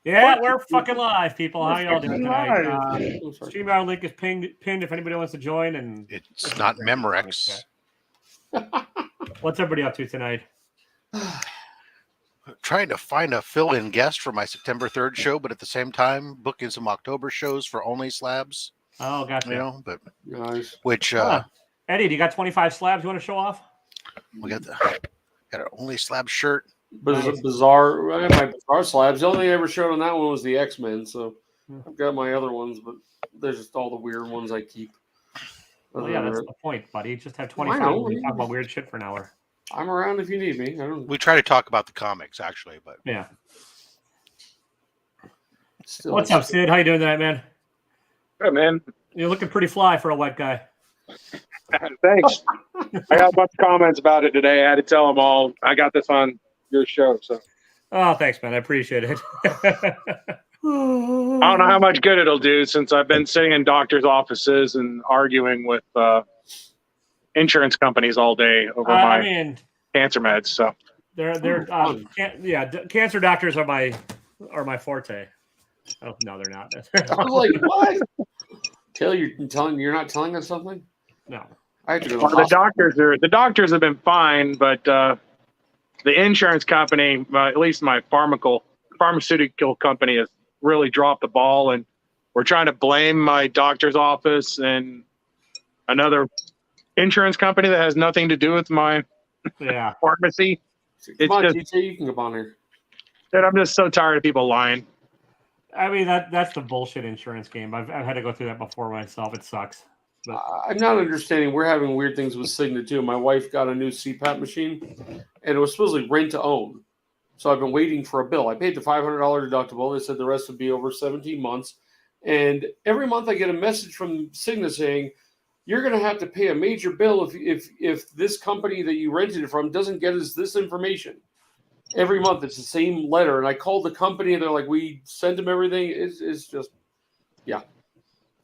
Yeah, we're fucking live, people. How y'all doing tonight? Live. StreamYard link is pinned if anybody wants to join. And it's not Memorex. What's everybody up to tonight? Trying to find a fill-in guest for my September 3rd show, but at the same time booking some October shows for only slabs. Oh, gotcha. You know, but nice. Which Eddie, do you got 25 slabs you want to show off? We got an only slab shirt. Bizarre. I got my bizarre slabs. The only thing I ever showed on that one was the X-Men. So I've got my other ones, but there's just all the weird ones I keep. Well, yeah, that's the point, buddy. Just have 25 and we talk about weird shit for an hour. I'm around if you need me. We try to talk about the comics, actually, but yeah. What's up, Sid? How you doing tonight, man? Good, man. You're looking pretty fly for a white guy. Thanks. I got a bunch of comments about it today. I had to tell them all. I got this on your show, so. Oh, thanks, man. I appreciate it. I don't know how much good it'll do since I've been sitting in doctors' offices and arguing with insurance companies all day over my cancer meds. So cancer doctors are my forte. Oh no, they're not. I was like, what? You're not telling us something? No. I have to go to the doctors have been fine, but the insurance company, at least my pharmaceutical company, has really dropped the ball, and we're trying to blame my doctor's office and another insurance company that has nothing to do with my pharmacy. Come on, DJ, you can come on here. Dude, I'm just so tired of people lying. I mean, that's the bullshit insurance game. I've had to go through that before myself. It sucks. But I'm not understanding. We're having weird things with Cigna too. My wife got a new CPAP machine, and it was supposedly rent to own. So I've been waiting for a bill. I paid the $500 deductible. They said the rest would be over 17 months. And every month I get a message from Cigna saying, you're going to have to pay a major bill if this company that you rented it from doesn't get us this information. Every month it's the same letter. And I called the company and they're like, we sent them everything. It's just, yeah.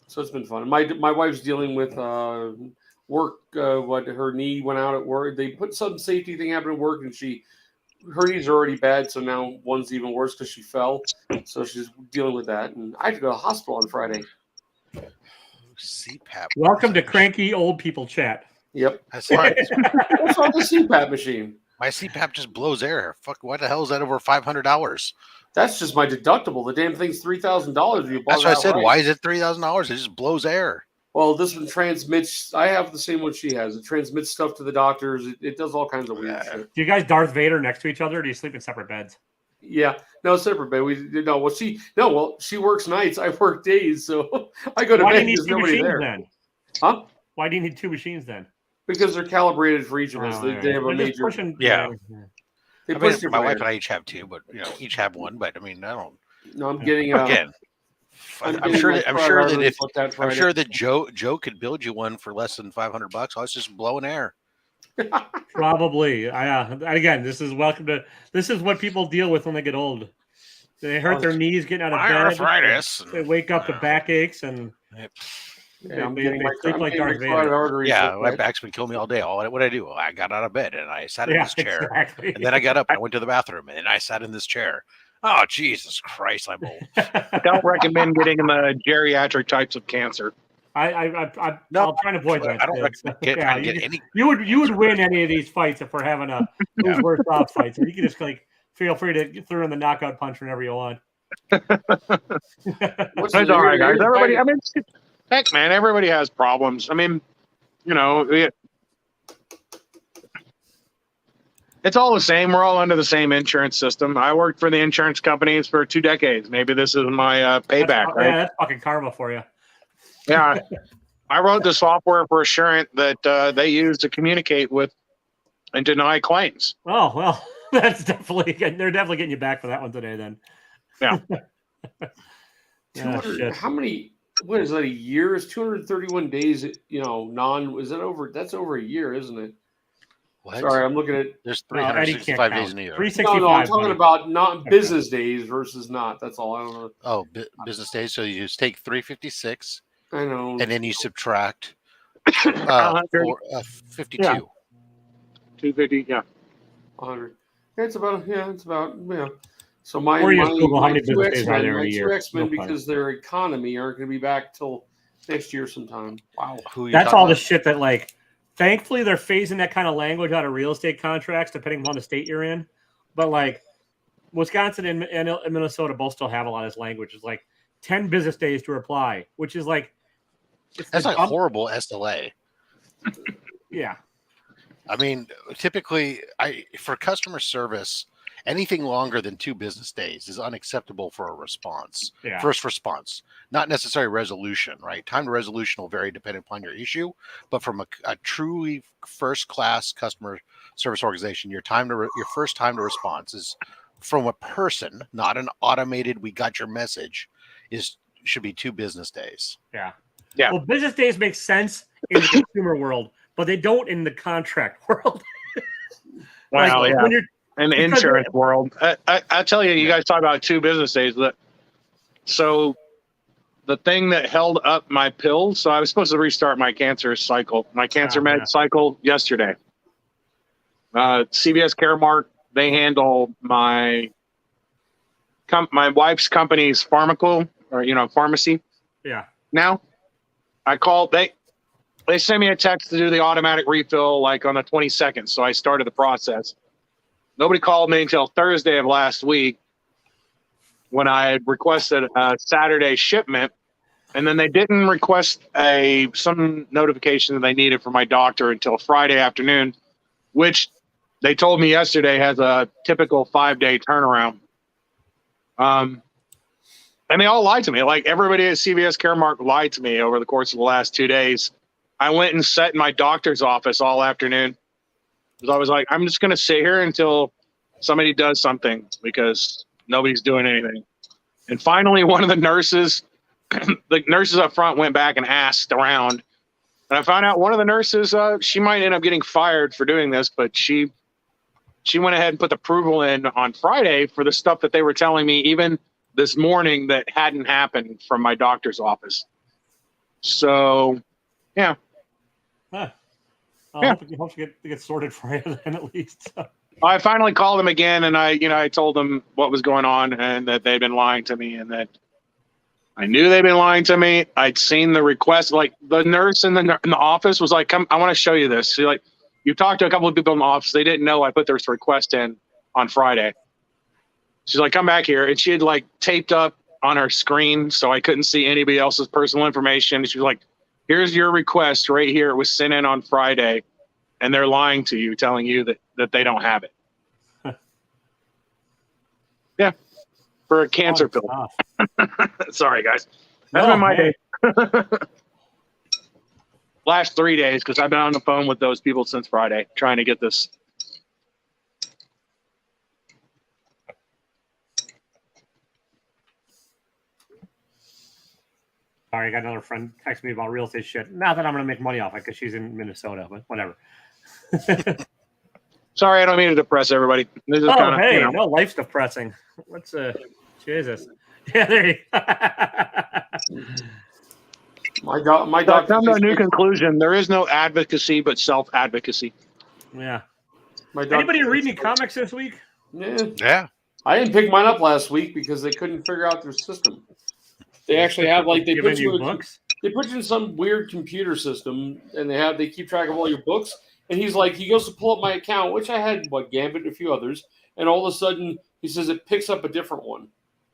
So it's been fun. My wife's dealing with work. Her knee went out at work. They put some safety thing happened at work, and her knees are already bad. So now one's even worse because she fell. So she's dealing with that. And I had to go to the hospital on Friday. CPAP. Welcome to Cranky Old People Chat. Yep. That's right. What's wrong with the CPAP machine? My CPAP just blows air. Fuck, why the hell is that over $500? That's just my deductible. The damn thing's $3,000. That's what I said. Right. Why is it $3,000? It just blows air. Well, this one transmits. I have the same one she has. It transmits stuff to the doctors. It does all kinds of weird shit. Do you guys Darth Vader next to each other, or do you sleep in separate beds? Yeah, no, separate bed. She works nights. I work days, so I go to Why bed. Do you need two machines then? Huh? Why do you need two machines then? Because they're calibrated for each of us. They have a major. My wife and I each have two, but each have one. But I mean, I don't. No, I'm getting again. I'm sure that Joe could build you one for less than $500. I was just blowing air. Probably. Again, this is what people deal with when they get old. They hurt their knees getting out of bed. Arthritis. They wake up to backaches and. I'm getting my sleep like Darth Vader. Yeah, my back's been killing me all day. What did I do? I got out of bed and I sat in this chair. Exactly. And then I got up and I went to the bathroom and then I sat in this chair. Oh, Jesus Christ, I'm old. I don't recommend getting the geriatric types of cancer. I'll try to avoid that. I don't recommend get any. You would win any of these fights if we're having a who's worse off fight. So you can just feel free to throw in the knockout punch whenever you want. That's all right, guys. Everybody, I mean, heck, man, everybody has problems. I mean, it's all the same. We're all under the same insurance system. I worked for the insurance companies for 2 decades. Maybe this is my payback, right? Yeah, that's fucking karma for you. Yeah. I wrote the software for Assurant that they use to communicate with and deny claims. Oh, well, they're definitely getting you back for that one today then. Yeah. How many, what is that, a year? Is 231 days, is that over? That's over a year, isn't it? What? Sorry, I'm looking at. There's 365 days in a year. 365. No, I'm talking about not business days versus not. That's all. I don't know. Oh, business days. So you just take 356. I know. And then you subtract 52. Yeah. 250. Yeah. 100. It's about. So my Or you just Google how my many two business days are X-Men, there in a my year. two X-Men, No problem. because their economy aren't going to be back till next year sometime. Wow. That's all the shit that, like, thankfully they're phasing that kind of language out of real estate contracts, depending on the state you're in. But like Wisconsin and Minnesota both still have a lot of this language. It's like 10 business days to reply, which is like, That's like horrible SLA. Yeah. I mean, typically, for customer service, anything longer than 2 business days is unacceptable for a response. Yeah. First response, not necessarily resolution, right? Time to resolution will vary depending upon your issue, but from a truly first-class customer service organization, your first time to response is from a person, not an automated. We got your message. Should be 2 business days. Yeah. Yeah. Well, business days make sense in the consumer world, but they don't in the contract world. Wow, like, yeah. when you're In the insurance world, I tell you, you guys talk about 2 business days. So the thing that held up my pills, so I was supposed to restart my cancer cycle, my cancer med cycle yesterday. CVS Caremark, they handle my wife's company's pharmacy. Yeah. Now, I called. They sent me a text to do the automatic refill like on the 22nd, so I started the process. Nobody called me until Thursday of last week when I had requested a Saturday shipment, and then they didn't request some notification that they needed from my doctor until Friday afternoon, which they told me yesterday has a typical 5-day turnaround. And they all lied to me. Like everybody at CVS Caremark lied to me over the course of the last 2 days. I went and sat in my doctor's office all afternoon because I was like, I'm just going to sit here until somebody does something because nobody's doing anything. And finally, one of the nurses up front went back and asked around. And I found out one of the nurses, she might end up getting fired for doing this, but she went ahead and put the approval in on Friday for the stuff that they were telling me even this morning that hadn't happened from my doctor's office. So, yeah. Huh. I hope you get sorted for you then at least. I finally called them again, and I told them what was going on and that they'd been lying to me, and that I knew they'd been lying to me. I'd seen the request. Like the nurse in the office was like, "Come, I want to show you this." She's like, "You talked to a couple of people in the office. They didn't know I put this request in on Friday." She's like, "Come back here," and she had like taped up on her screen so I couldn't see anybody else's personal information. She was like, "Here's your request right here. It was sent in on Friday, and they're lying to you, telling you that they don't have it." Yeah, for a cancer pill. Sorry, guys. That's been my day. Last 3 days, because I've been on the phone with those people since Friday trying to get this. Sorry, I got another friend text me about real estate shit. Not that I'm going to make money off it because she's in Minnesota, but whatever. Sorry, I don't mean to depress everybody. This is no, life's depressing. Let's Jesus. Yeah, there you My doctor. I've come to a new conclusion. There is no advocacy, but self-advocacy. Yeah. Anybody read any comics this week? Yeah. I didn't pick mine up last week because they couldn't figure out their system. They actually have they put you in some weird computer system, and they keep track of all your books. And he goes to pull up my account, which I had Gambit and a few others, and all of a sudden he says it picks up a different one.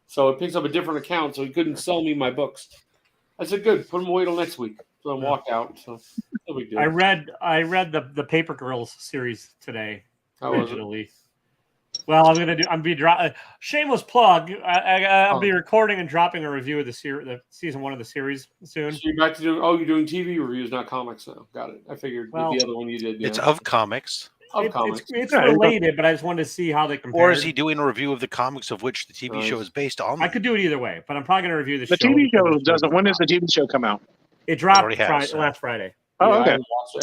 So it picks up a different account, so he couldn't sell me my books. I said, "Good, put them away till next week." So I walked out. So no big deal. I read the Paper Girls series today. How was it? Well, shameless plug. I'll be recording and dropping a review of the season 1 of the series soon. So you're back to doing? Oh, you're doing TV reviews, not comics now. Got it. I figured the other one you did. It's of comics. It's related, but I just wanted to see how they compare. Or is he doing a review of the comics of which the TV show is based on? I could do it either way, but I'm probably going to review the show. The TV show doesn't. When does the TV show come out? It dropped last Friday. Oh, okay.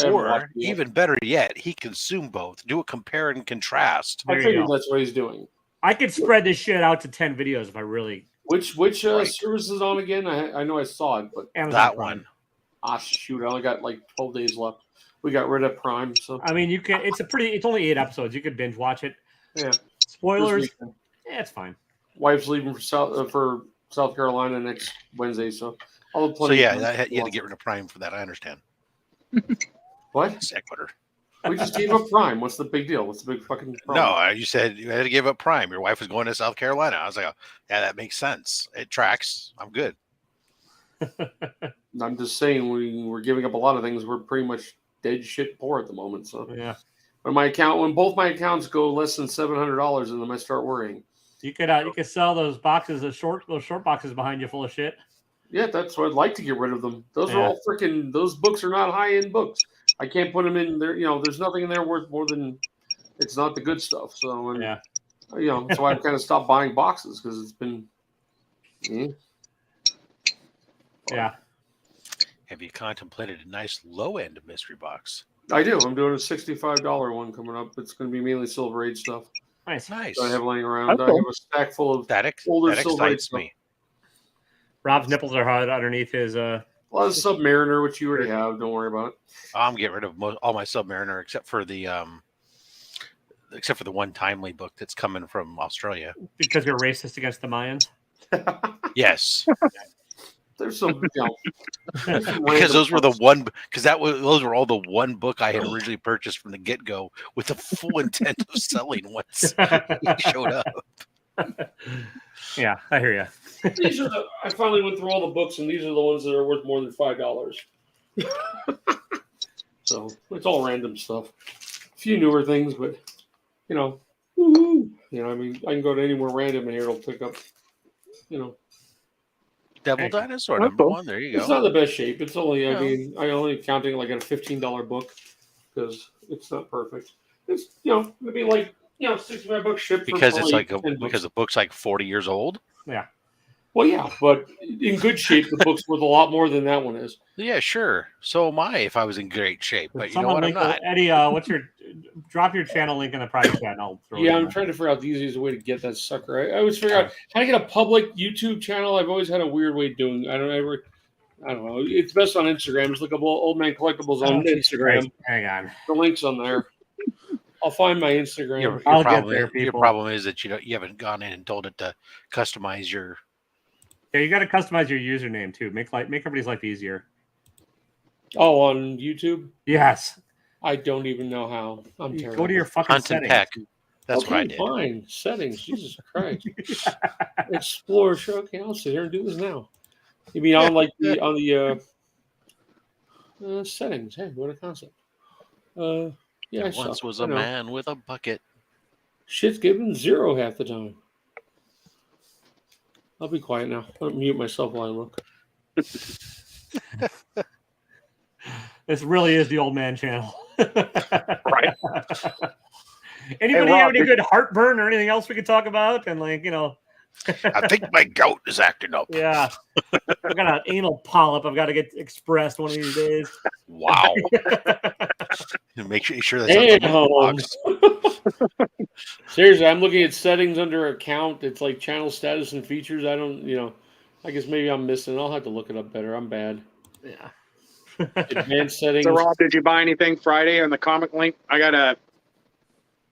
Or even better yet, he consumed both. Do a compare and contrast. I figured that's what he's doing. I could spread this shit out to 10 videos if I really. Which service is on again? I know I saw it, but Amazon that Prime. one. Ah, shoot! I only got 12 days left. We got rid of Prime, so I mean, you can. It's only 8 episodes. You could binge watch it. Yeah. Spoilers. Yeah, it's fine. Wife's leaving for South Carolina next Wednesday, so I'll have So plenty. yeah, of you had to get rid of Prime for that. I understand. What? Sequitur. We just gave up Prime. What's the big deal? What's the big fucking problem? No, you said you had to give up Prime. Your wife was going to South Carolina. I was like, oh, yeah, that makes sense. It tracks. I'm good. I'm just saying we're giving up a lot of things. We're pretty much dead shit poor at the moment. So Yeah. when both my accounts go less than $700, and then I start worrying. You could sell those boxes, those short boxes behind you full of shit. Yeah, that's what I'd like to get rid of them. Those are all freaking. Those books are not high end books. I can't put them in there. There's nothing in there worth more than. It's not the good stuff. So so I've kind of stopped buying boxes because it's been. Yeah. Have you contemplated a nice low end mystery box? I do. I'm doing a $65 one coming up. It's going to be mainly Silver Age stuff. Nice. Nice. That I have laying around. That's I cool. have a stack full of That older Silver Age excites stuff. me. Rob's nipples are hard underneath his. A lot of Submariner, which you already have. Don't worry about it. I'm getting rid of all my Submariner except for the one Timely book that's coming from Australia. Because you're racist against the Mayans. Yes. There's some, Because those were the one. Because those were all the one book I had originally purchased from the get go with the full intent of selling once he showed up. Yeah, I hear you. I finally went through all the books, and these are the ones that are worth more than $5. So it's all random stuff. A few newer things, but woohoo! I mean, I can go to anywhere random, and here it'll pick up. Devil Dinosaur That's number cool. one. There you It's go. not the best shape. It's only, No. I only counting like a $15 book because it's not perfect. It's maybe like $65 shipped Because for it's probably like $10. because the book's like 40 years old. Yeah. Well, yeah, but in good shape, the book's worth a lot more than that one is. Yeah, sure. So am I if I was in great shape. But you know Someone what? I'm link not. Eddie. Drop your channel link in the private chat, and I'll throw it. Yeah, in I'm trying to figure out the easiest way to get that sucker. I always figure out how to get a public YouTube channel. I've always had a weird way of doing. I don't know. It's best on Instagram. Just look up Old Man Collectibles on Jesus Instagram. Christ. Hang on. The link's on there. I'll find my Instagram. I'll get there, Your people. problem is that you haven't gone in and told it to customize your. Yeah, you got to customize your username too. Make everybody's life easier. Oh, on YouTube? Yes. I don't even know how. I'm You terrible. go to your fucking Hunt and settings. peck. That's what I did. Fine. Settings. Jesus Christ. Explore. Sure. Okay, I'll sit here and do this now. You mean on the settings? Hey, what a concept. Yeah. There once was a man with a bucket. Shit's given 0 half the time. I'll be quiet now. I'll mute myself while I look. This really is the old man channel. Right. Anybody Rob, have any good heartburn or anything else we could talk about? And I think my goat is acting up. yeah, I've got an anal polyp. I've got to get expressed one of these days. Wow. Make sure that's not the box. Seriously, I'm looking at settings under account. It's like channel status and features. I don't, I guess maybe I'm missing. I'll have to look it up better. I'm bad. Yeah. Advanced settings. So, Rob, did you buy anything Friday on the comic link? I got a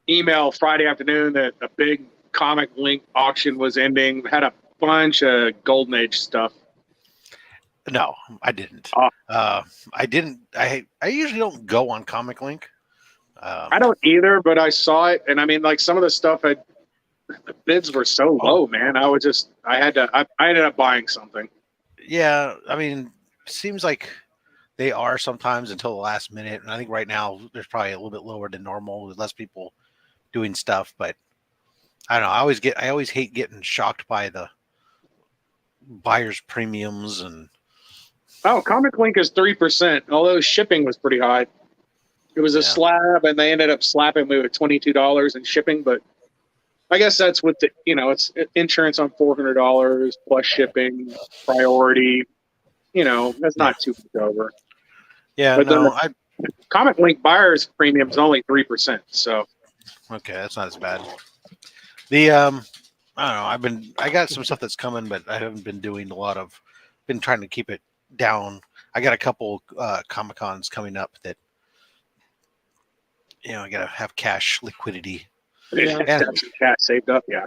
email Friday afternoon that a big comic link auction was ending. Had a bunch of Golden Age stuff. No, I didn't. I didn't. I usually don't go on Comic Link. I don't either, but I saw it, and I mean, like some of the stuff, the bids were so low, man. I ended up buying something. Yeah, I mean, seems like they are sometimes until the last minute, and I think right now there's probably a little bit lower than normal with less people doing stuff. But I don't know. I always hate getting shocked by the buyer's premiums and. Oh, Comic Link is 3%, although shipping was pretty high. It was a slab, and they ended up slapping me with $22 in shipping. But I guess that's with it's insurance on $400 plus shipping, priority. That's not too much over. Yeah, but no, Comic Link buyer's premium is only 3%. So okay, that's not as bad. The I don't know. I got some stuff that's coming, but I haven't been doing a lot of. Been trying to keep it down. I got a couple Comic-Cons coming up that I gotta have cash liquidity Yeah. And, Cat saved up, yeah.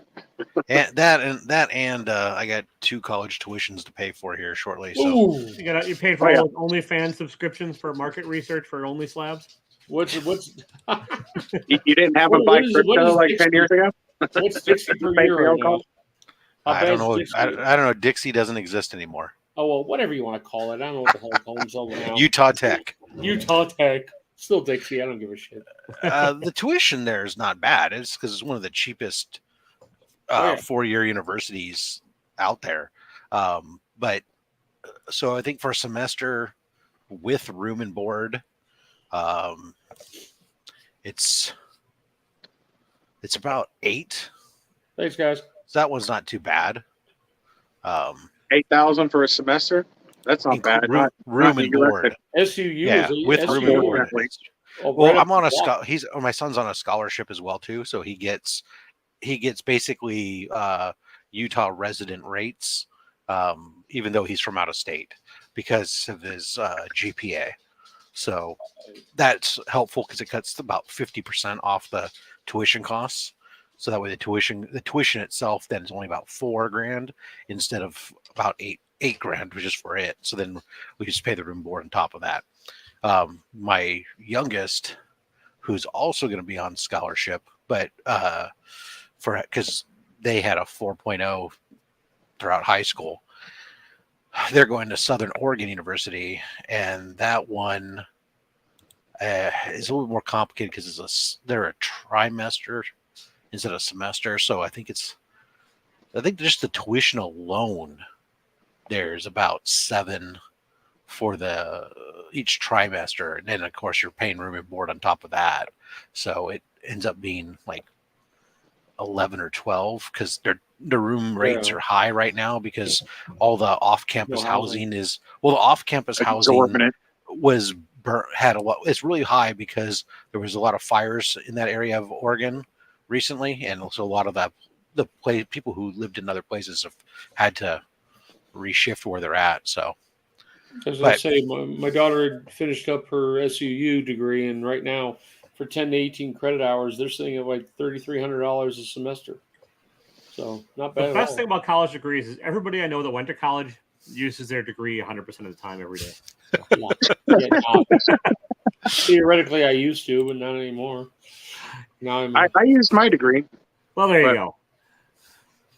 and I got 2 college tuitions to pay for here shortly. So Ooh. You paid for all those OnlyFans subscriptions for market research for Only Slabs. What's You didn't have them What buy is- what crypto is like 10 years ago? what's Dixie per Pay year for your right now? cost? How I bad don't is know. Dixie? I don't know. Dixie doesn't exist anymore. Oh well, whatever you want to call it. I don't know what the hell it calls themselves now. Utah Tech. Utah Tech. Still Dixie. I don't give a shit. The tuition there is not bad. It's because it's one of the cheapest Oh, yeah. 4-year universities out there. But so I think for a semester with room and board, it's about 8. Thanks, guys. So that one's not too bad. 8,000 for a semester? That's not bad. Room, not and USF. board. SUU is with room and SUU. board. Oh, Well, right up I'm on a the block. my son's on a scholarship as well too, so he gets basically Utah resident rates, even though he's from out of state because of his GPA. So that's helpful because it cuts about 50% off the tuition costs. So that way the tuition itself then is only about $4,000 instead of about $8,000, which is for it. So then we just pay the room board on top of that. My youngest, who's also going to be on scholarship, but because they had a 4.0 throughout high school, they're going to Southern Oregon University, and that one is a little more complicated because they're a trimester instead of semester. So I think just the tuition alone, there's about $7 for each trimester, and then of course you're paying room and board on top of that. So it ends up being like 11 or 12 because the room rates are high right now because all the off-campus housing is the off-campus housing had a lot. It's really high because there was a lot of fires in that area of Oregon recently, and also a lot of people who lived in other places have had to reshift where they're at. So as I say, my daughter had finished up her SUU degree, and right now for 10 to 18 credit hours, they're sitting at like $3,300 a semester. So not bad. The best thing about college degrees is everybody I know that went to college uses their degree 100% of the time every day. Theoretically, I used to, but not anymore. Now I used my degree. Well, there you go.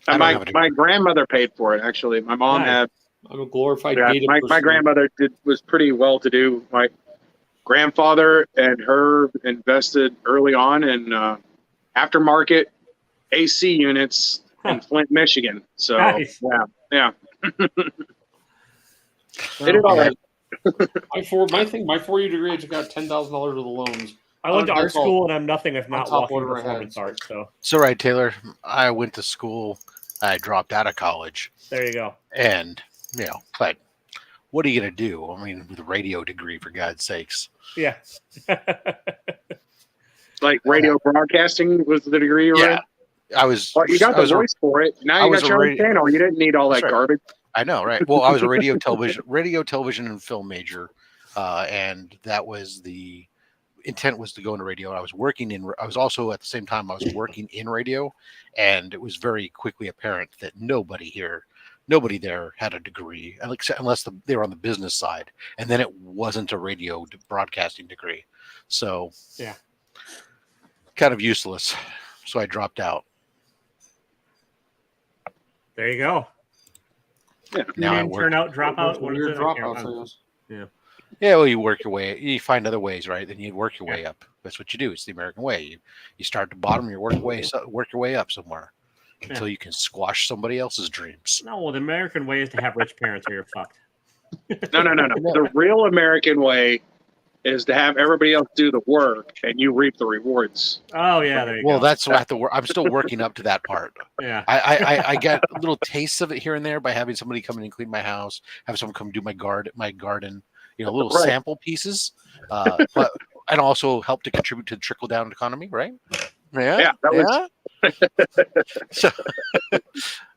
And my grandmother paid for it. Actually, my mom had. I'm a glorified Yeah, data person. my grandmother was pretty well to do. My grandfather and her invested early on in aftermarket AC units in Flint, Michigan. So Nice. yeah. They did all right. My 4-year degree, I just got $10,000 worth of loans. I went to art school, and I'm nothing if not walking whatever I performance had. art. So right, Taylor, I went to school. I dropped out of college. There you go. And but what are you gonna do? I mean, with a radio degree, for God's sakes. Yeah. Like radio broadcasting was the degree you were in? I was. Well, you got the voice for it. Now you got your own channel. You didn't need all that garbage. I know, right? Well, I was a radio, television, and film major, and that was the intent was to go into radio. I was also at the same time I was working in radio, and it was very quickly apparent that nobody there had a degree, unless they were on the business side, and then it wasn't a radio broadcasting degree. So yeah, kind of useless. So I dropped out. There you go. Yeah. Now I turn out, drop out. What is it? Dropouts. Yeah. Yeah, well, you work your way. You find other ways, right? Then you work your way up. That's what you do. It's the American way. You start at the bottom. You work your way up somewhere until you can squash somebody else's dreams. No, well, the American way is to have rich parents, or you're fucked. No. The real American way is to have everybody else do the work and you reap the rewards. Oh yeah, there you go. Well, that's what I have to work. I'm still working up to that part. Yeah. I get little tastes of it here and there by having somebody come in and clean my house, have someone come do my garden. Little sample pieces, but and also help to contribute to the trickle down economy, right? Yeah.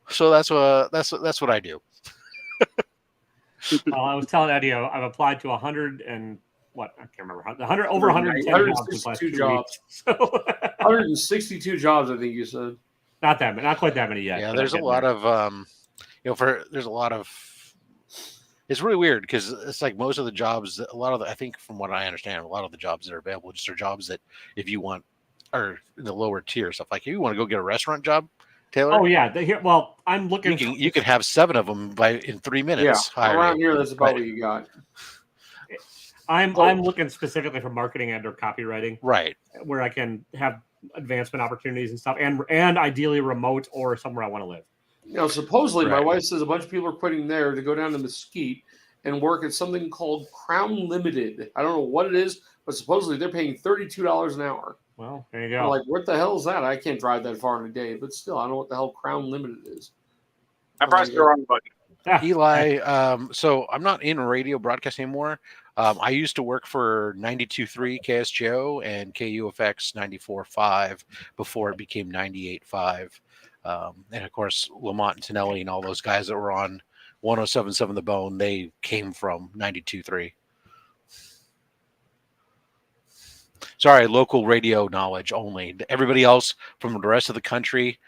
So that's what I do. Well, I was telling Eddie, I've applied to what I can't remember, 100 over 110 jobs in the last 2 weeks. So 162 jobs, I think you said. not quite that many yet. Yeah, there's a lot of it's really weird because it's like most of the jobs, I think from what I understand, a lot of the jobs that are available just are jobs that if you want are in the lower tier stuff. Like if you want to go get a restaurant job, Taylor. Oh yeah, well, I'm looking. You could have 7 of them in 3 minutes. Yeah, around here, that's about what you got. I'm looking specifically for marketing and or copywriting, right, where I can have advancement opportunities and stuff, and ideally remote or somewhere I want to live. You know, supposedly my wife says a bunch of people are quitting there to go down to Mesquite and work at something called Crown Limited. I don't know what it is, but supposedly they're paying $32 an hour. Well, there you go. I'm like, what the hell is that? I can't drive that far in a day, but still, I don't know what the hell Crown Limited is. I pressed the wrong button. Eli, so I'm not in radio broadcast anymore. I used to work for 92.3 KSGO and KUFX 94.5 before it became 98.5. And of course, Lamont and Tonelli and all those guys that were on 107.7 The Bone, they came from 92.3. Sorry, local radio knowledge only. Everybody else from the rest of the country,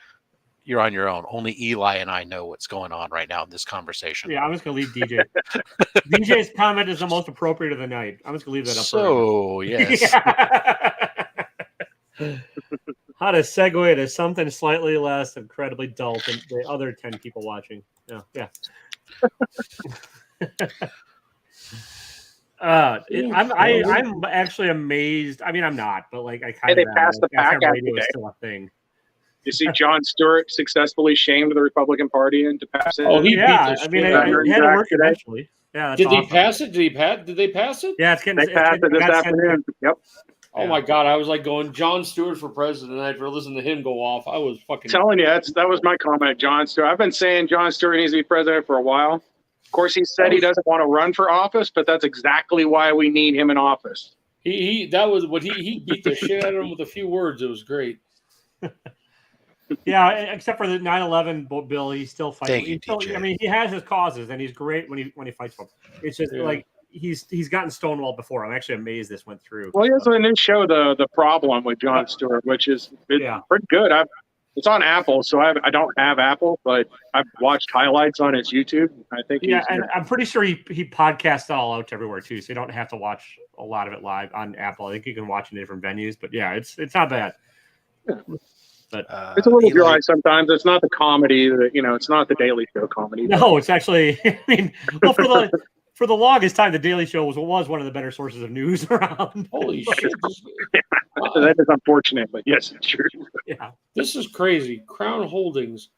you're on your own. Only Eli and I know what's going on right now in this conversation. Yeah, I'm just going to leave DJ. DJ's comment is the most appropriate of the night. I'm just going to leave that up. So, yes. How to segue to something slightly less incredibly dull than the other 10 people watching. Yeah. I'm actually amazed. I mean, I'm not, but like I kind of. They passed the PAC Act radio is today. still a thing. You see, Jon Stewart successfully shamed the Republican Party into passing. Oh, he beat the I shit mean, out of it had to work eventually. Yeah, that's Did awesome. they pass it? Did they pass it? Yeah, it's getting. They passed it this afternoon. Yep. Oh my God! I was like going Jon Stewart for president. After listening to him go off, I was fucking Telling you, that was my comment. Jon Stewart. I've been saying Jon Stewart needs to be president for a while. Of course, he said he doesn't want to run for office, but that's exactly why we need him in office. That was what he beat the shit out of him with a few words. It was great. Yeah, except for the 9/11 bill, he's still fighting. Thank you, TJ. I mean, he has his causes, and he's great when he fights for them. It's just like he's gotten stonewalled before. I'm actually amazed this went through. Well, he has a new show, the problem with Jon Stewart, which is pretty good. It's on Apple, so I don't have Apple, but I've watched highlights on his YouTube. I think and I'm pretty sure he podcasts it all out everywhere too, so you don't have to watch a lot of it live on Apple. I think you can watch in different venues, but yeah, it's not bad. Yeah. But it's a little dry sometimes. It's not the comedy that it's not the Daily Show comedy. No, it's actually. I mean, well, for the longest time, the Daily Show was one of the better sources of news around. Holy shit! That is unfortunate, but yes, it's true. Yeah, this is crazy. Crown Holdings,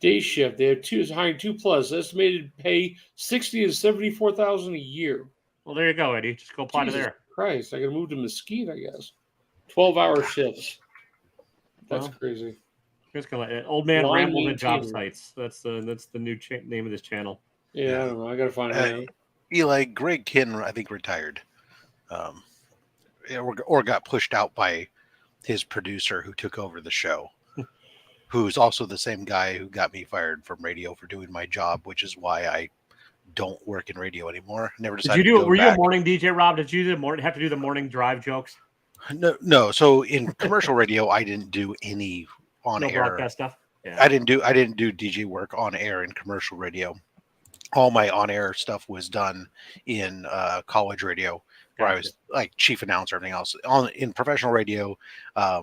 day shift. They have hiring 2+. Estimated pay $60,000 to $74,000 a year. Well, there you go, Eddie. Just go apply to there. Christ, I got to move to Mesquite, I guess. 12-hour shifts. That's crazy. Just gonna old man Line rambles at job maintainer. sites. That's the new name of this channel. Yeah, I don't know. I got to find out. Eli, Greg Kinn, I think, retired. Or got pushed out by his producer who took over the show, who's also the same guy who got me fired from radio for doing my job, which is why I don't work in radio anymore. Never decided to go were back. you a morning DJ, Rob? Did you have to do the morning drive jokes? No. So in commercial radio, I didn't do any on-air broadcast stuff. Yeah. I didn't do DJ work on air in commercial radio. All my on-air stuff was done in college radio, where I was like chief announcer, everything else. In professional radio,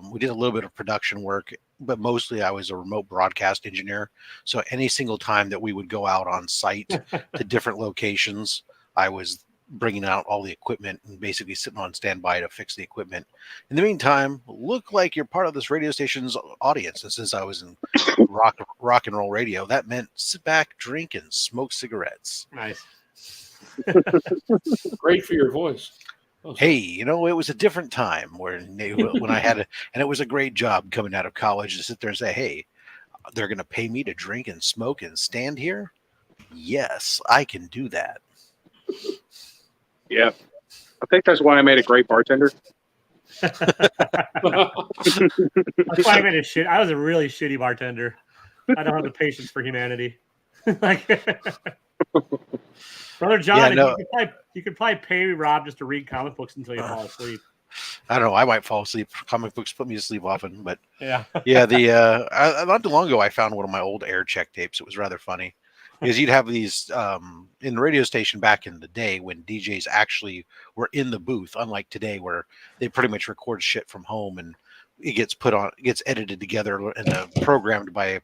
we did a little bit of production work, but mostly I was a remote broadcast engineer. So any single time that we would go out on site to different locations, I was bringing out all the equipment and basically sitting on standby to fix the equipment. In the meantime, look like you're part of this radio station's audience. And since I was in rock and roll radio, that meant sit back, drink, and smoke cigarettes. Nice. Great for your voice. Hey, it was a different time when I had and it was a great job coming out of college to sit there and say, hey, they're going to pay me to drink and smoke and stand here? Yes, I can do that. Yeah. I think that's why I made a great bartender. That's why I made a shit. I was a really shitty bartender. I don't have the patience for humanity. Brother John, Yeah, no. you could probably pay Rob just to read comic books until you fall asleep. I don't know. I might fall asleep. Comic books put me to sleep often, but Yeah. yeah. Not too long ago, I found one of my old air check tapes. It was rather funny because you'd have these in the radio station back in the day when DJs actually were in the booth, unlike today where they pretty much record shit from home and it gets edited together and programmed by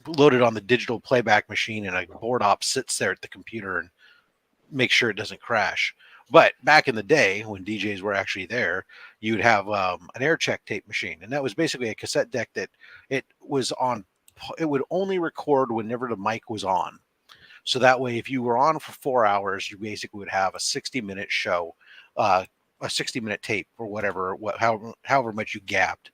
loaded on the digital playback machine, and a board op sits there at the computer and makes sure it doesn't crash. But back in the day when DJs were actually there, you'd have an air check tape machine, and that was basically a cassette deck that it would only record whenever the mic was on. So that way, if you were on for 4 hours, you basically would have a 60-minute show, a 60-minute tape or whatever, however much you gapped,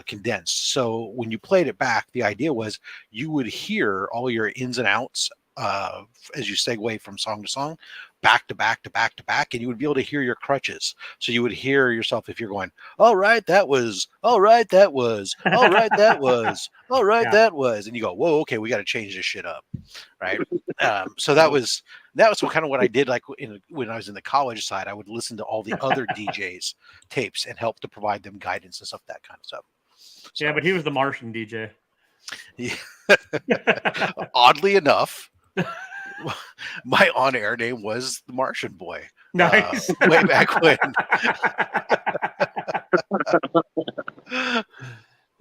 condensed. So when you played it back, the idea was you would hear all your ins and outs as you segue from song to song, back to back to back to back, and you would be able to hear your crutches. So you would hear yourself if you're going, all right, that was, all right, that was, all right, that was, all right, Yeah. that was, and you go, whoa, okay, we got to change this shit up, right? So that was kind of what I did. Like when I was in the college side, I would listen to all the other DJs tapes and help to provide them guidance and stuff, that kind of stuff. So, Yeah, but he was the Martian DJ. yeah. Oddly enough, my on-air name was the Martian Boy. Nice. Way back when.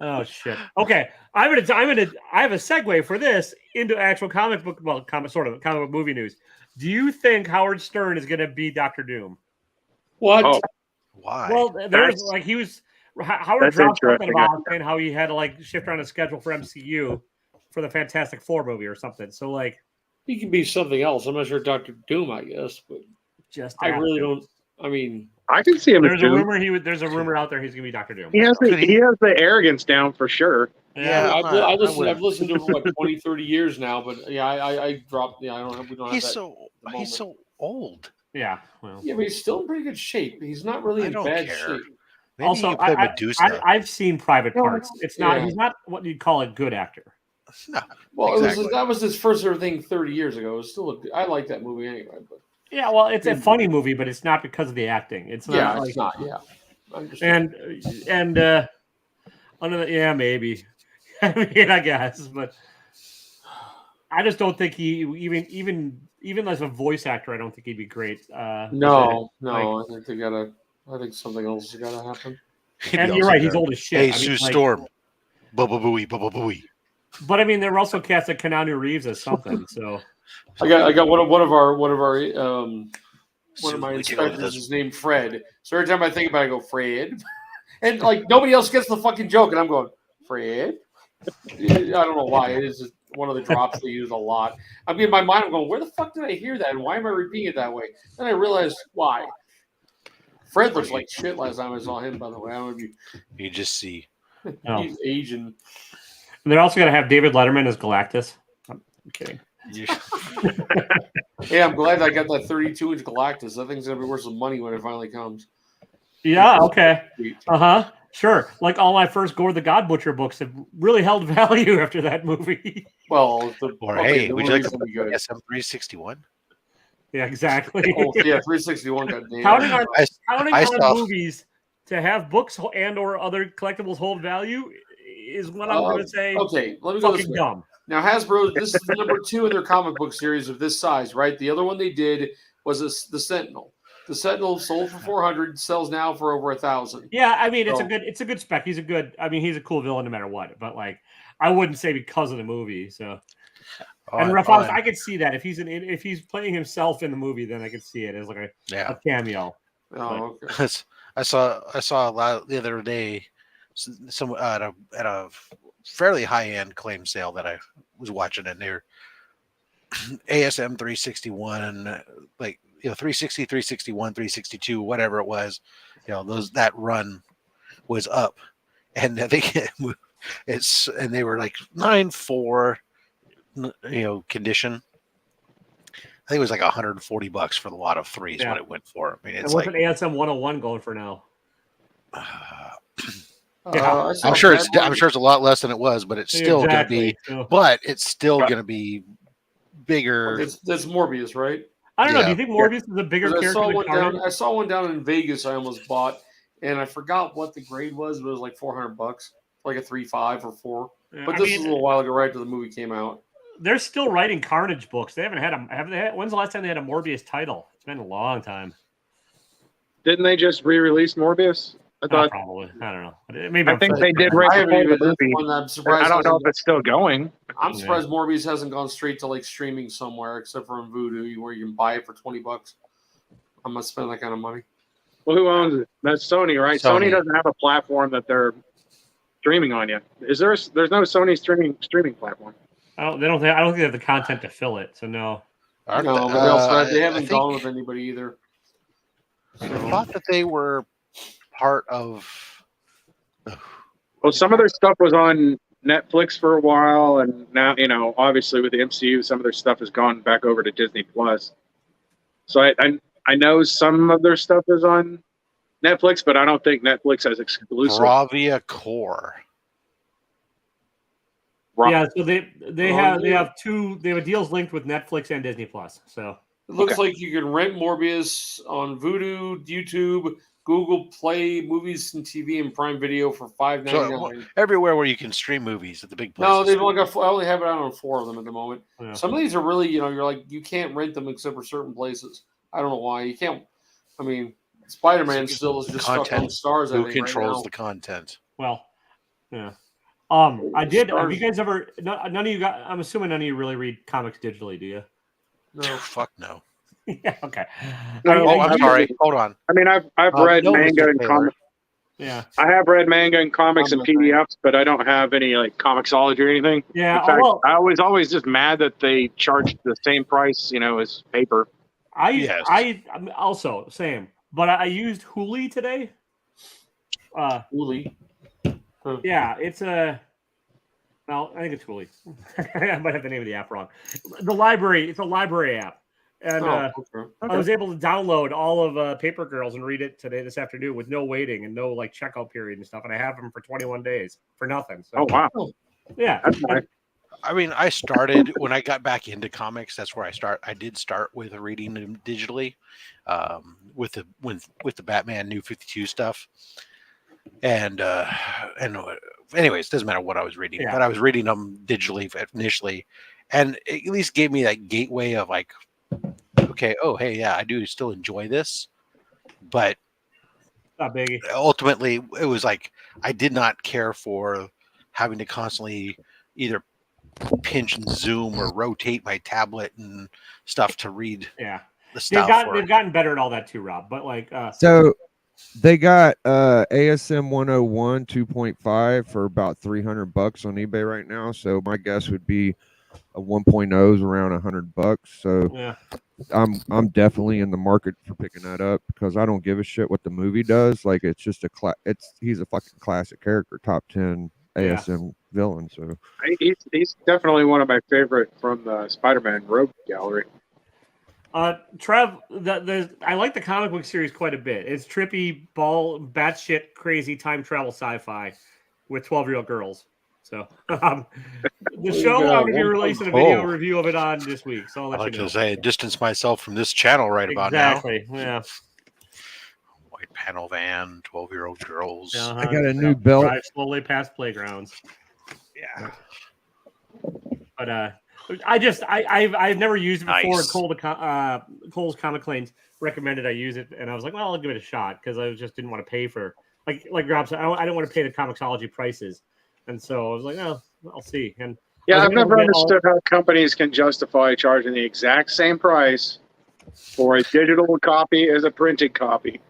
Oh shit. Okay, I have a segue for this into actual comic book movie news. Do you think Howard Stern is going to be Doctor Doom? What? Oh. Why? Well, there's like Howard That's dropped something interesting. about and how he had to like shift around his schedule for MCU for the Fantastic Four movie or something. So like, He can be something else. I'm not sure Doctor Doom, I guess, but just I really don't. I mean, I can see him as There's a Doom. rumor there's a rumor out there he's gonna be Doctor Doom. He has the arrogance down for sure. Yeah, I've listened to him for like 20, 30 years now, but yeah, I dropped. Yeah, we don't have he's that. he's so old. Yeah. Well. Yeah, but he's still in pretty good shape. He's not really I in don't bad care. shape. Maybe Also, he can play Medusa. I've seen Private Parts. It's not. Yeah. He's not what you'd call a good actor. No, Well, exactly. that was his first ever thing 30 years ago. It was still I like that movie anyway. But Yeah. Well, it's a funny movie, but it's not because of the acting. It's not. yeah, like, it's not. Yeah, I understand. Yeah, maybe. I mean, I guess, but I just don't think he even as a voice actor, I don't think he'd be great. No, like- I think I think something else has got to happen. And you're right, he's old as shit. Hey, I mean, Sue like- Storm. Bubba booey. But I mean, they're also cast at Keanu Reeves as something. So I got one of my Sue inspectors is named Fred. So every time I think about it, I go Fred, and like nobody else gets the fucking joke, and I'm going Fred. I don't know why. It is just one of the drops they use a lot. I mean, in my mind, I'm going, where the fuck did I hear that, and why am I repeating it that way? Then I realized why. Fred looks like shit last time I saw him. By the way, I don't know if You just see. Oh. he's Asian. And they're also going to have David Letterman as Galactus. I'm kidding. Yeah, I'm glad I got that 32-inch Galactus. That thing's gonna be worth some money when it finally comes. Yeah. Okay. Sweet. Sure. Like all my first Gore the God Butcher books have really held value after that movie. Well, Hey, would you like to be good? SM361? Yeah. Exactly. Oh, yeah, 361 got nailed. Counting on I saw- movies to have books and or other collectibles hold value is what I'm going to say. Okay, let me go this Fucking way. dumb. Now, Hasbro, this is number 2 in their comic book series of this size, right? The other one they did was the Sentinel. The Sentinel sold for 400, sells now for over 1,000. Yeah, I mean it's So- a good spec. He's a cool villain no matter what. But like, I wouldn't say because of the movie. So, and Rafales, I could see that if he's playing himself in the movie, then I could see it as like a cameo. Oh, okay. I saw a lot the other day, some at a fairly high end claim sale that I was watching, and they're ASM 361, like 360, 361, 362, whatever it was, that run was up, and I think and they were like 9.4, condition. I think it was like $140 for the lot of 3s what it went for. I mean, it's what's like an ASM 101 going for now? I saw I'm sure that one. it's a lot less than it was, but it's still going to be. So, But it's still going to be bigger. That's Morbius, right? I don't know. Do Yeah. you think Morbius is a bigger 'Cause character than Carnage? I saw one down in Vegas. I almost bought, and I forgot what the grade was. But it was like $400, like a 3.5 or 4. Yeah, But I this mean, is a little while ago, right after the movie came out. they're still writing Carnage books. They haven't had a. Have they had, when's the last time they had a Morbius title? It's been a long time. Didn't they just re-release Morbius? I thought. Probably. I don't know. Maybe I think they did right I before haven't the even. movie. One I'm I surprised. don't know if it's still going. I'm surprised Morbius hasn't gone straight to like streaming somewhere, except for on Vudu, where you can buy it for $20. I'm gonna spend that kind of money. Well, who owns it? That's Sony, right? Sony. Sony doesn't have a platform that they're streaming on yet. Is there? There's no Sony streaming platform. I don't think they have the content to fill it. So no. Aren't No, they? but they also they I haven't think- gone with anybody either. I thought that they were part of. Well, some of their stuff was on Netflix for a while, and now, obviously with the MCU, some of their stuff has gone back over to Disney Plus. So I know some of their stuff is on Netflix, but I don't think Netflix has exclusive. Bravia Core. Yeah, so they have deals linked with Netflix and Disney Plus. So It looks like you can rent Morbius on Vudu, YouTube, Google Play, Movies and TV, and Prime Video for $5.99. Everywhere where you can stream movies at the big places. No, they've only got. I only have it out on 4 of them at the moment. yeah. Some of these are really, you're like, you can't rent them except for certain places. I don't know why you can't. I mean, Spider-Man still is just stuck on Content. stars. I Who think controls right the content? Well, yeah. I did. Have Stars. you guys ever? None of you got. I'm assuming none of you really read comics digitally, do you? now. No. Fuck no. Yeah. Okay. Oh, I'm sorry. Hold on. I mean, I've read no, manga Mr. and Taylor. comics. Yeah. I have read manga and comics I'm and the same. PDFs, but I don't have any like Comixology or anything. Yeah. In fact, Well, I was always just mad that they charged the same price, as paper. Yes. I'm also same, but I used Hooli today. Uli. Yeah, it's a. Well, I think it's Hooli. I might have the name of the app wrong. The library. It's a library app, and Okay. I was able to download all of Paper Girls and read it this afternoon with no waiting and no like checkout period and stuff. And I have them for 21 days for nothing. So, Oh wow, yeah, that's nice. I mean, I started when I got back into comics. That's where I did start with reading them digitally, with the Batman New 52 stuff, and anyways, doesn't matter what I was reading, Yeah. but I was reading them digitally initially, and it at least gave me that gateway of like, okay, oh hey, yeah, I do still enjoy this, but not biggie. ultimately it was like I did not care for having to constantly either pinch and zoom or rotate my tablet and stuff to read Yeah, the stuff. they've gotten better at all that too, Rob. But like, So they got ASM 101 2.5 for about $300 on eBay right now. So my guess would be a 1.0 is around $100. So yeah, I'm definitely in the market for picking that up because I don't give a shit what the movie does. Like it's just he's a fucking classic character, top 10 ASM villain. So He's definitely one of my favorite from the Spider-Man Rogue Gallery. Trev, I like the comic book series quite a bit. It's trippy, batshit, crazy time travel sci-fi with 12-year-old girls. So the show I'm going to be releasing a video review of it on this week. So I'll let I like you know. to say, distance myself from this channel right about Exactly. Yeah. now. White panel van, 12-year-old girls. Uh-huh. I got a new belt. Drive slowly past playgrounds. Yeah. But I've never used it before. Nice. Cole's Comic Claims recommended I use it, and I was like, well, I'll give it a shot because I just didn't want to pay for like Rob said, I didn't want to pay the Comixology prices, and so I was like, oh, I'll see. And Yeah, I was I've able to never get understood how companies can justify charging the exact same price for a digital copy as a printed copy.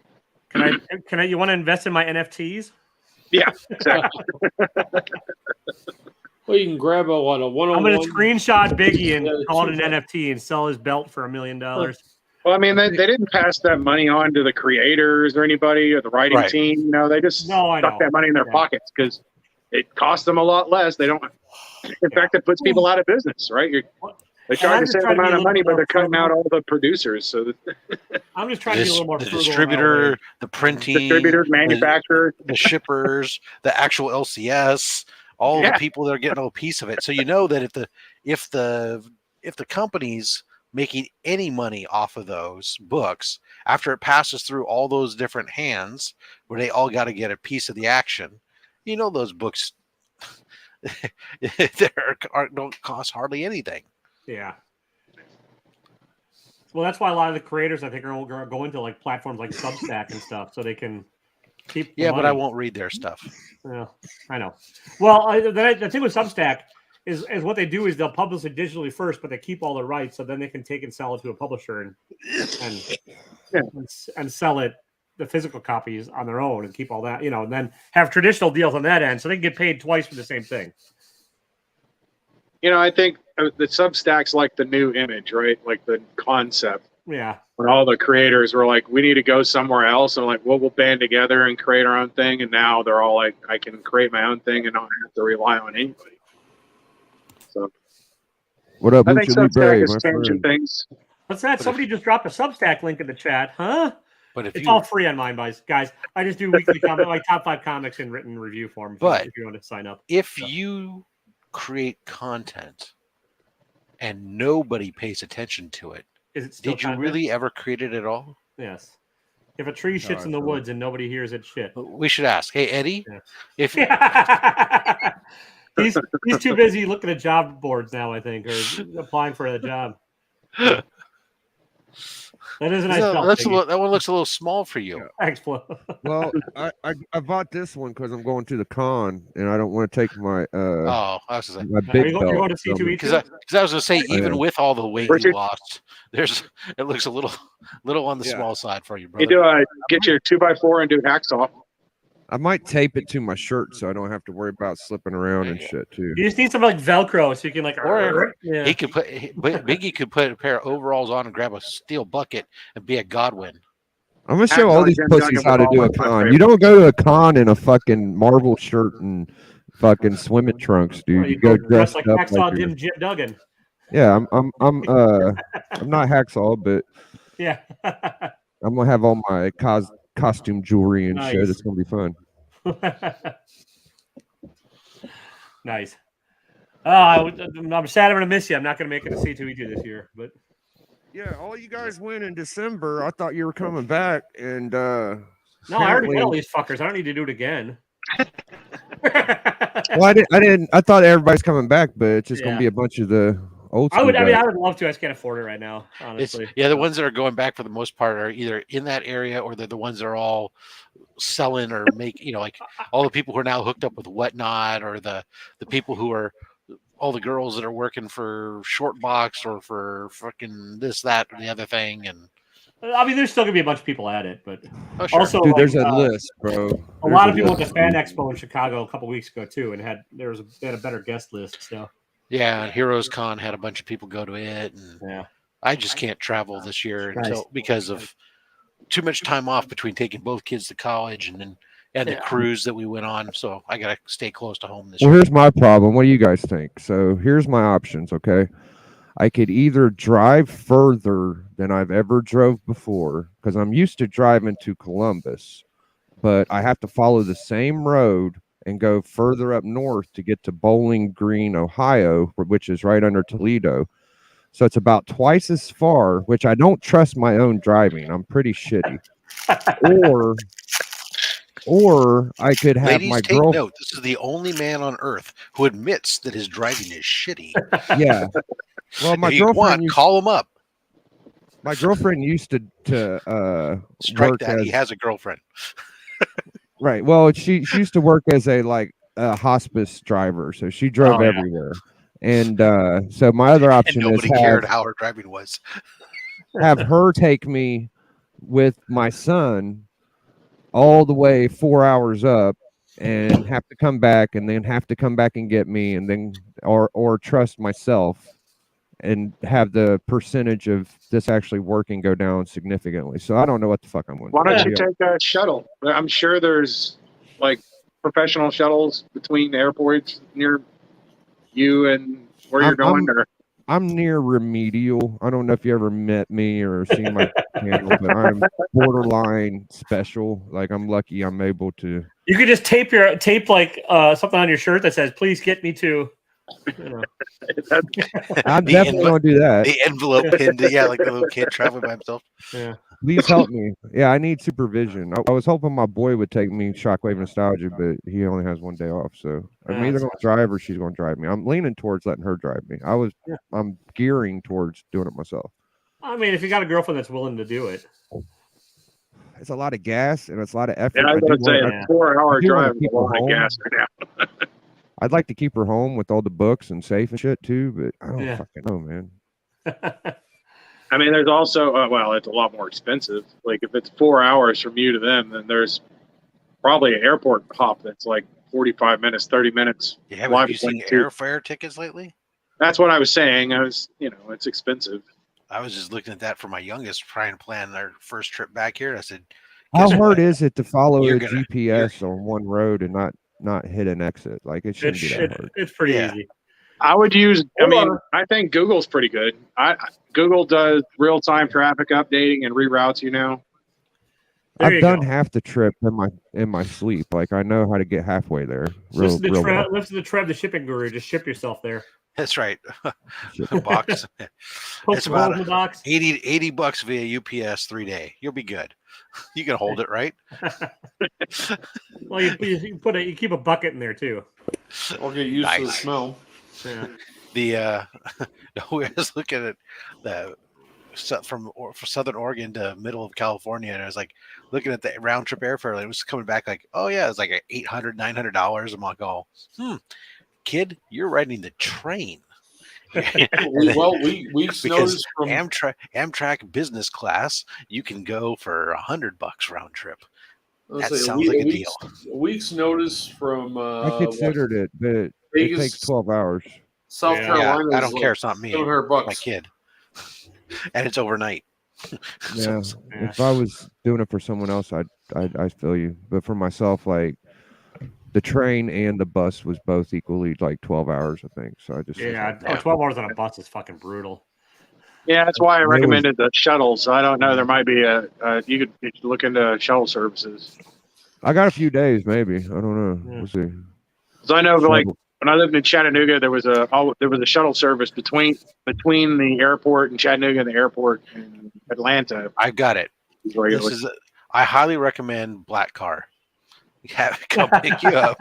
Can I? You want to invest in my NFTs? Yeah, exactly. Well, you can grab a 101. I'm going to screenshot Biggie and Yeah, call it an NFT and sell his belt for $1 million. Well, I mean, they didn't pass that money on to the creators or anybody or the writing Right. team. You know, they just I stuck know. that money in their Yeah. pockets because it costs them a lot less. They don't. In fact, it puts people out of business, right? They I'm charge the just same trying to be amount a of money, little but they're cutting more out all the producers. So the I'm just trying to be a little more The frugal in my distributor, way. the printing, distributors, manufacturers. the shippers, the actual LCS, all Yeah. the people that are getting a little piece of it. So you know that if the if the company's making any money off of those books after it passes through all those different hands where they all got to get a piece of the action, those books don't cost hardly anything. Yeah. Well, that's why a lot of the creators, I think, are going to like platforms like Substack and stuff, so they can keep. Yeah, money. but I won't read their stuff. Yeah, I know. Well, the thing with Substack is what they do is they'll publish it digitally first, but they keep all the rights, so then they can take and sell it to a publisher and sell it the physical copies on their own and keep all that, and then have traditional deals on that end, so they can get paid twice for the same thing. I think the Substack's like the new image, right? Like the concept. Yeah. When all the creators were like, we need to go somewhere else. And like, well, we'll band together and create our own thing. And now they're all like, I can create my own thing and not have to rely on anybody. So What up, I think Lucha Substack Libre, is my changing friend? things. What's that? Somebody just dropped a Substack link in the chat, huh? But if it's all free on mine, guys. I just do weekly like top 5 comics in written review form. If you want to sign up, if you create content and nobody pays attention to it, is it still did you content? Really ever create it at all? Yes. If a tree shits in the woods and nobody hears it shit, we should ask. Hey, Eddie, if he's too busy looking at job boards now, I think, or applying for a job. That is a nice belt. That one looks a little small for you. Thanks, Flo. Well, I bought this one because I'm going to the con and I don't want to take my I was gonna say, my big belt. You're going to C2E2? Because I was gonna say, even with all the weight you lost, it looks a little on the small side for you, brother. You do get your 2x4 and do hacksaw. I might tape it to my shirt so I don't have to worry about slipping around and shit too. You just need some like Velcro so you can like. Or he could Biggie could put a pair of overalls on and grab a steel bucket and be a Godwin. I'm gonna show all these pussies how to do a con. You don't go to a con in a fucking Marvel shirt and fucking swimming trunks, dude. You go dressed like up Hacksaw like Jim Duggan. Yeah, I'm not Hacksaw, but yeah, I'm gonna have all my costume jewelry and shit. It's gonna be fun. Nice. I'm sad I'm gonna miss you. I'm not gonna make it to C2E2 this year, but yeah, all you guys went in December. I thought you were coming back, and no, I already met all these fuckers. I don't need to do it again. Well, I didn't. I thought everybody's coming back, but it's just gonna be a bunch of the old. I would love to. I just can't afford it right now. Honestly, the ones that are going back for the most part are either in that area or they're the ones that are all selling or like all the people who are now hooked up with Whatnot, or the people who are all the girls that are working for Shortbox or for fucking this, that, or the other thing. And I mean, there's still gonna be a bunch of people at it, but also, dude, there's a list, bro. A lot of people at the Fan Expo in Chicago a couple weeks ago too, and they had a better guest list. So yeah, and Heroes Con had a bunch of people go to it, and I just can't travel this year because of too much time off between taking both kids to college and the cruise that we went on. So I gotta stay close to home this year. Well, here's my problem. What do you guys think? So here's my options. Okay, I could either drive further than I've ever drove before because I'm used to driving to Columbus, but I have to follow the same road and go further up north to get to Bowling Green, Ohio, which is right under Toledo. So it's about twice as far, which I don't trust my own driving. I'm pretty shitty. Or I could have Ladies, my take girl. note. This is the only man on earth who admits that his driving is shitty. Yeah. Well, my girlfriend call him up. My girlfriend used to strike work that. He has a girlfriend. Right. Well, she used to work as a hospice driver, so she drove everywhere. And so my other option is cared how her driving was. Have her take me with my son all the way 4 hours up, and have to come back, and then have to come back and get me, and then or trust myself and have the percentage of this actually working go down significantly. So I don't know what the fuck I'm going to do. Why don't you take a shuttle? I'm sure there's like professional shuttles between airports near you and where you're going. I'm near Remedial. I don't know if you ever met me or seen my channel, but I'm borderline special. Like, I'm lucky I'm able to. You could just tape like something on your shirt that says, "Please get me to." You know. I'm The definitely gonna do that. The envelope pinned, yeah, like the little kid traveling by himself. Yeah. Please help me. Yeah, I need supervision. I was hoping my boy would take me Shockwave Nostalgia, but he only has 1 day off, so I'm either gonna drive or she's gonna drive me. I'm leaning towards letting her drive me. I'm gearing towards doing it myself. I mean, if you got a girlfriend that's willing to do it. It's a lot of gas and it's a lot of effort. Yeah, I was going to say, a 4-hour drive is a lot of gas right now. I'd like to keep her home with all the books and safe and shit too, but I don't fucking know, man. I mean, there's also, well, it's a lot more expensive. Like, if it's 4 hours from you to them, then there's probably an airport hop that's like 45 minutes, 30 minutes. Yeah, have you seen airfare tickets lately? That's what I was saying. It's expensive. I was just looking at that for my youngest, trying to plan their first trip back here. I said, how hard is it to follow a GPS on one road and not hit an exit? Like, it shouldn't be that hard. It's pretty easy. I would use, I think Google's pretty good. Google does real-time traffic updating and reroutes you now. I've done half the trip in my sleep. Like, I know how to get halfway there. Listen to Trev, the shipping guru. Just ship yourself there. That's right. Box. It's about $80 via UPS 3-day. You'll be good. You can hold it, right? Well, you keep a bucket in there too. I'll get used to the smell. Yeah. I was looking at from Southern Oregon to middle of California, and I was like looking at the round trip airfare, and it was coming back like, oh yeah, it's like $800, $900. I'm like, oh, kid, you're riding the train. Weeks notice from Amtrak business class, you can go for $100 round trip. That sounds like a deal. A week's notice from I considered it, but Vegas, it takes 12 hours. South Carolina. I don't care. It's not me. $700. My kid. And it's overnight. Yeah. If I was doing it for someone else, I'd feel you. But for myself, like, the train and the bus was both equally like 12 hours, I think. So I just 12 hours on a bus is fucking brutal. Yeah, that's why I recommended the shuttles. I don't know. There might be you could look into shuttle services. I got a few days, maybe. I don't know. We'll see. Because I know, like, when I lived in Chattanooga, there was a shuttle service between the airport in Chattanooga and the airport in Atlanta. I got it. I highly recommend Black Car. Have it come pick you up.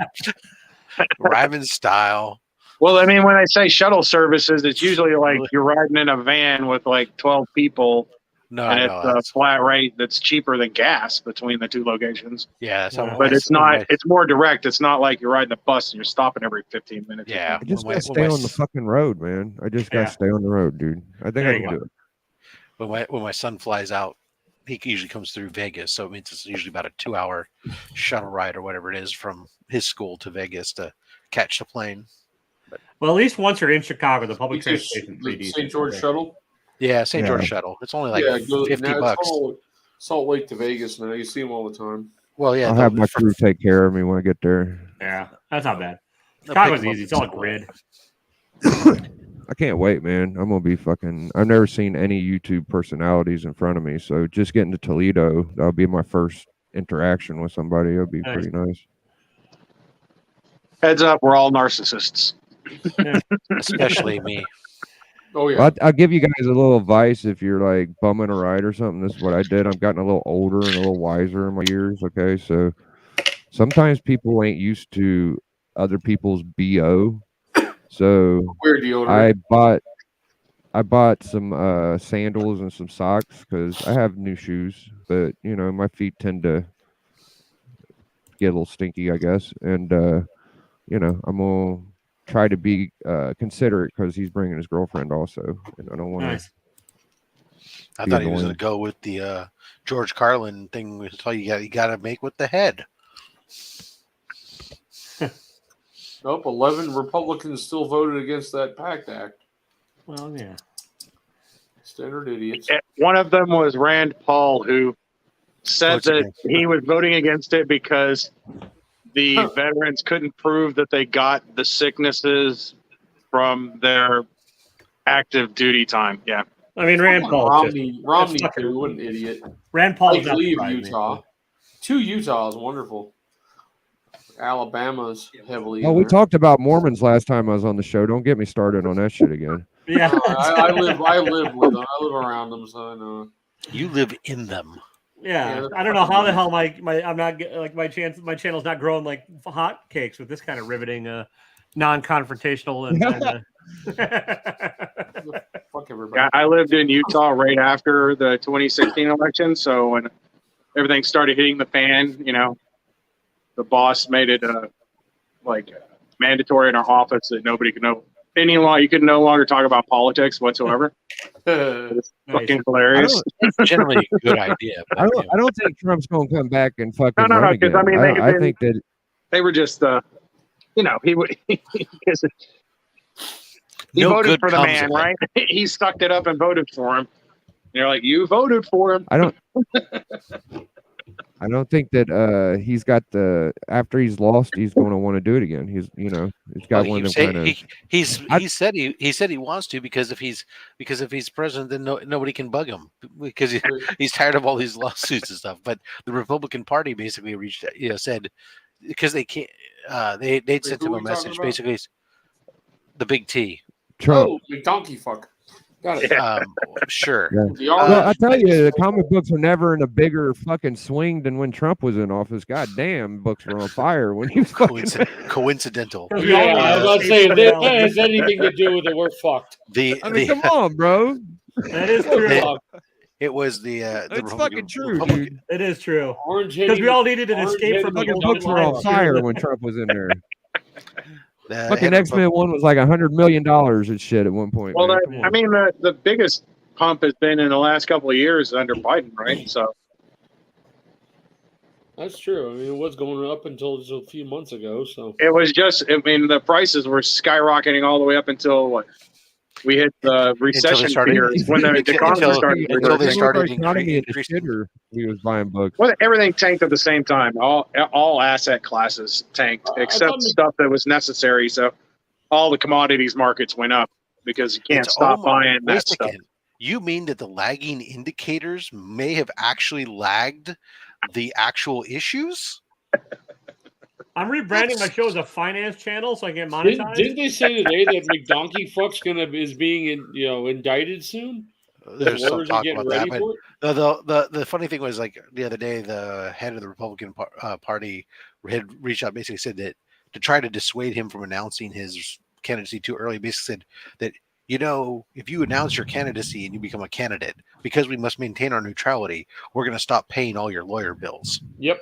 Arrive in style. Well, I mean, when I say shuttle services, it's usually like you're riding in a van with like 12 people. It's a flat rate that's cheaper than gas between the two locations. Yeah, but it's not. It's more direct. It's not like you're riding a bus and you're stopping every 15 minutes. Yeah, I just gotta stay on the fucking road, man. I just gotta stay on the road, dude. I think I can do it. When my son flies out, he usually comes through Vegas, so it means it's usually about a 2-hour shuttle ride or whatever it is from his school to Vegas to catch the plane. Well, at least once you're in Chicago, the public transportation is pretty decent. St. George shuttle. Yeah, St. George shuttle. It's only like $50. Salt Lake to Vegas now. You see them all the time. Well, yeah. I'll have my crew take care of me when I get there. Yeah, that's not bad. Chicago's easy. It's all a grid. I can't wait, man. I'm gonna be fucking. I've never seen any YouTube personalities in front of me, so just getting to Toledo, that'll be my first interaction with somebody. It'll be pretty nice. Heads up, we're all narcissists. Especially me. Oh yeah. Well, I'll give you guys a little advice if you're like bumming a ride or something. This is what I did. I'm gotten a little older and a little wiser in my years. Okay, so sometimes people ain't used to other people's BO. So weird deodorant. I bought some sandals and some socks because I have new shoes, but you know my feet tend to get a little stinky, I guess, and you know I'm gonna try to be considerate because he's bringing his girlfriend also, and I don't want to. Nice. I thought he was going to go with the George Carlin thing. That's all you got to make with the head. Nope, 11 Republicans still voted against that PACT Act. Well, yeah. Standard idiots. One of them was Rand Paul, who said that he was voting against it because the veterans couldn't prove that they got the sicknesses from their active duty time. Yeah. I mean, Rand Paul. Romney too, what an idiot. Rand Paul leave Utah. 2 Utah is wonderful. Alabama's heavily. Oh, in we there. talked about Mormons last time I was on the show. Don't get me started on that shit again. Yeah. I live with them. I live around them, so I know. You live in them. Yeah, Yeah, I don't know how the hell my I'm not like my channel's not growing like hot cakes with this kind of riveting non-confrontational and Fuck everybody. I lived in Utah right after the 2016 election, so when everything started hitting the fan, you know, the boss made it mandatory in our office that nobody could know any law. You could no longer talk about politics whatsoever. It's fucking hilarious. It's generally a good idea. But, I don't think Trump's going to come back and fucking No, run because again. I mean, I think that they were just, you know, he no voted good for the comes man, of it. right? He sucked it up and voted for him. And you're like, you voted for him. I don't think that he's got the after he's lost he's going to want to do it again. He's got one of them kind of. He said he wants to because if he's president, then nobody can bug him because he's tired of all these lawsuits and stuff. But the Republican Party basically said because they can't they'd sent him a message basically. The big T. Trump. Oh, the donkey fuck. Got it. Sure. Yeah. Well, I tell you, the comic books were never in a bigger fucking swing than when Trump was in office. God damn, books were on fire when he was coincidental. Yeah, I was about to say, if that has anything to do with it, we're fucked. Come on, bro. That is true. It was the it's fucking true, dude. It is true. Because we all needed an escape from fucking books were on fire when Trump was in there. The fucking X-Men one was like $100 million and shit at one point. Well, I mean, the biggest pump has been in the last couple of years under Biden, right? So that's true. I mean, it was going up until just a few months ago. So it was just, I mean, the prices were skyrocketing all the way up until what? We hit the recession fears when the economy started. Until they started increasing. He was buying books. Well, everything tanked at the same time. All asset classes tanked except stuff that was necessary. So all the commodities markets went up because you can't stop buying that stuff. You mean that the lagging indicators may have actually lagged the actual issues? I'm rebranding my show as a finance channel so I can get monetized. Didn't they say today that McDonkey Fuck's is being indicted soon? There's some talk about that, but the funny thing was, like the other day, the head of the Republican Party had reached out, basically said that to try to dissuade him from announcing his candidacy too early, basically said that, you know, if you announce your candidacy and you become a candidate, because we must maintain our neutrality, we're going to stop paying all your lawyer bills. Yep.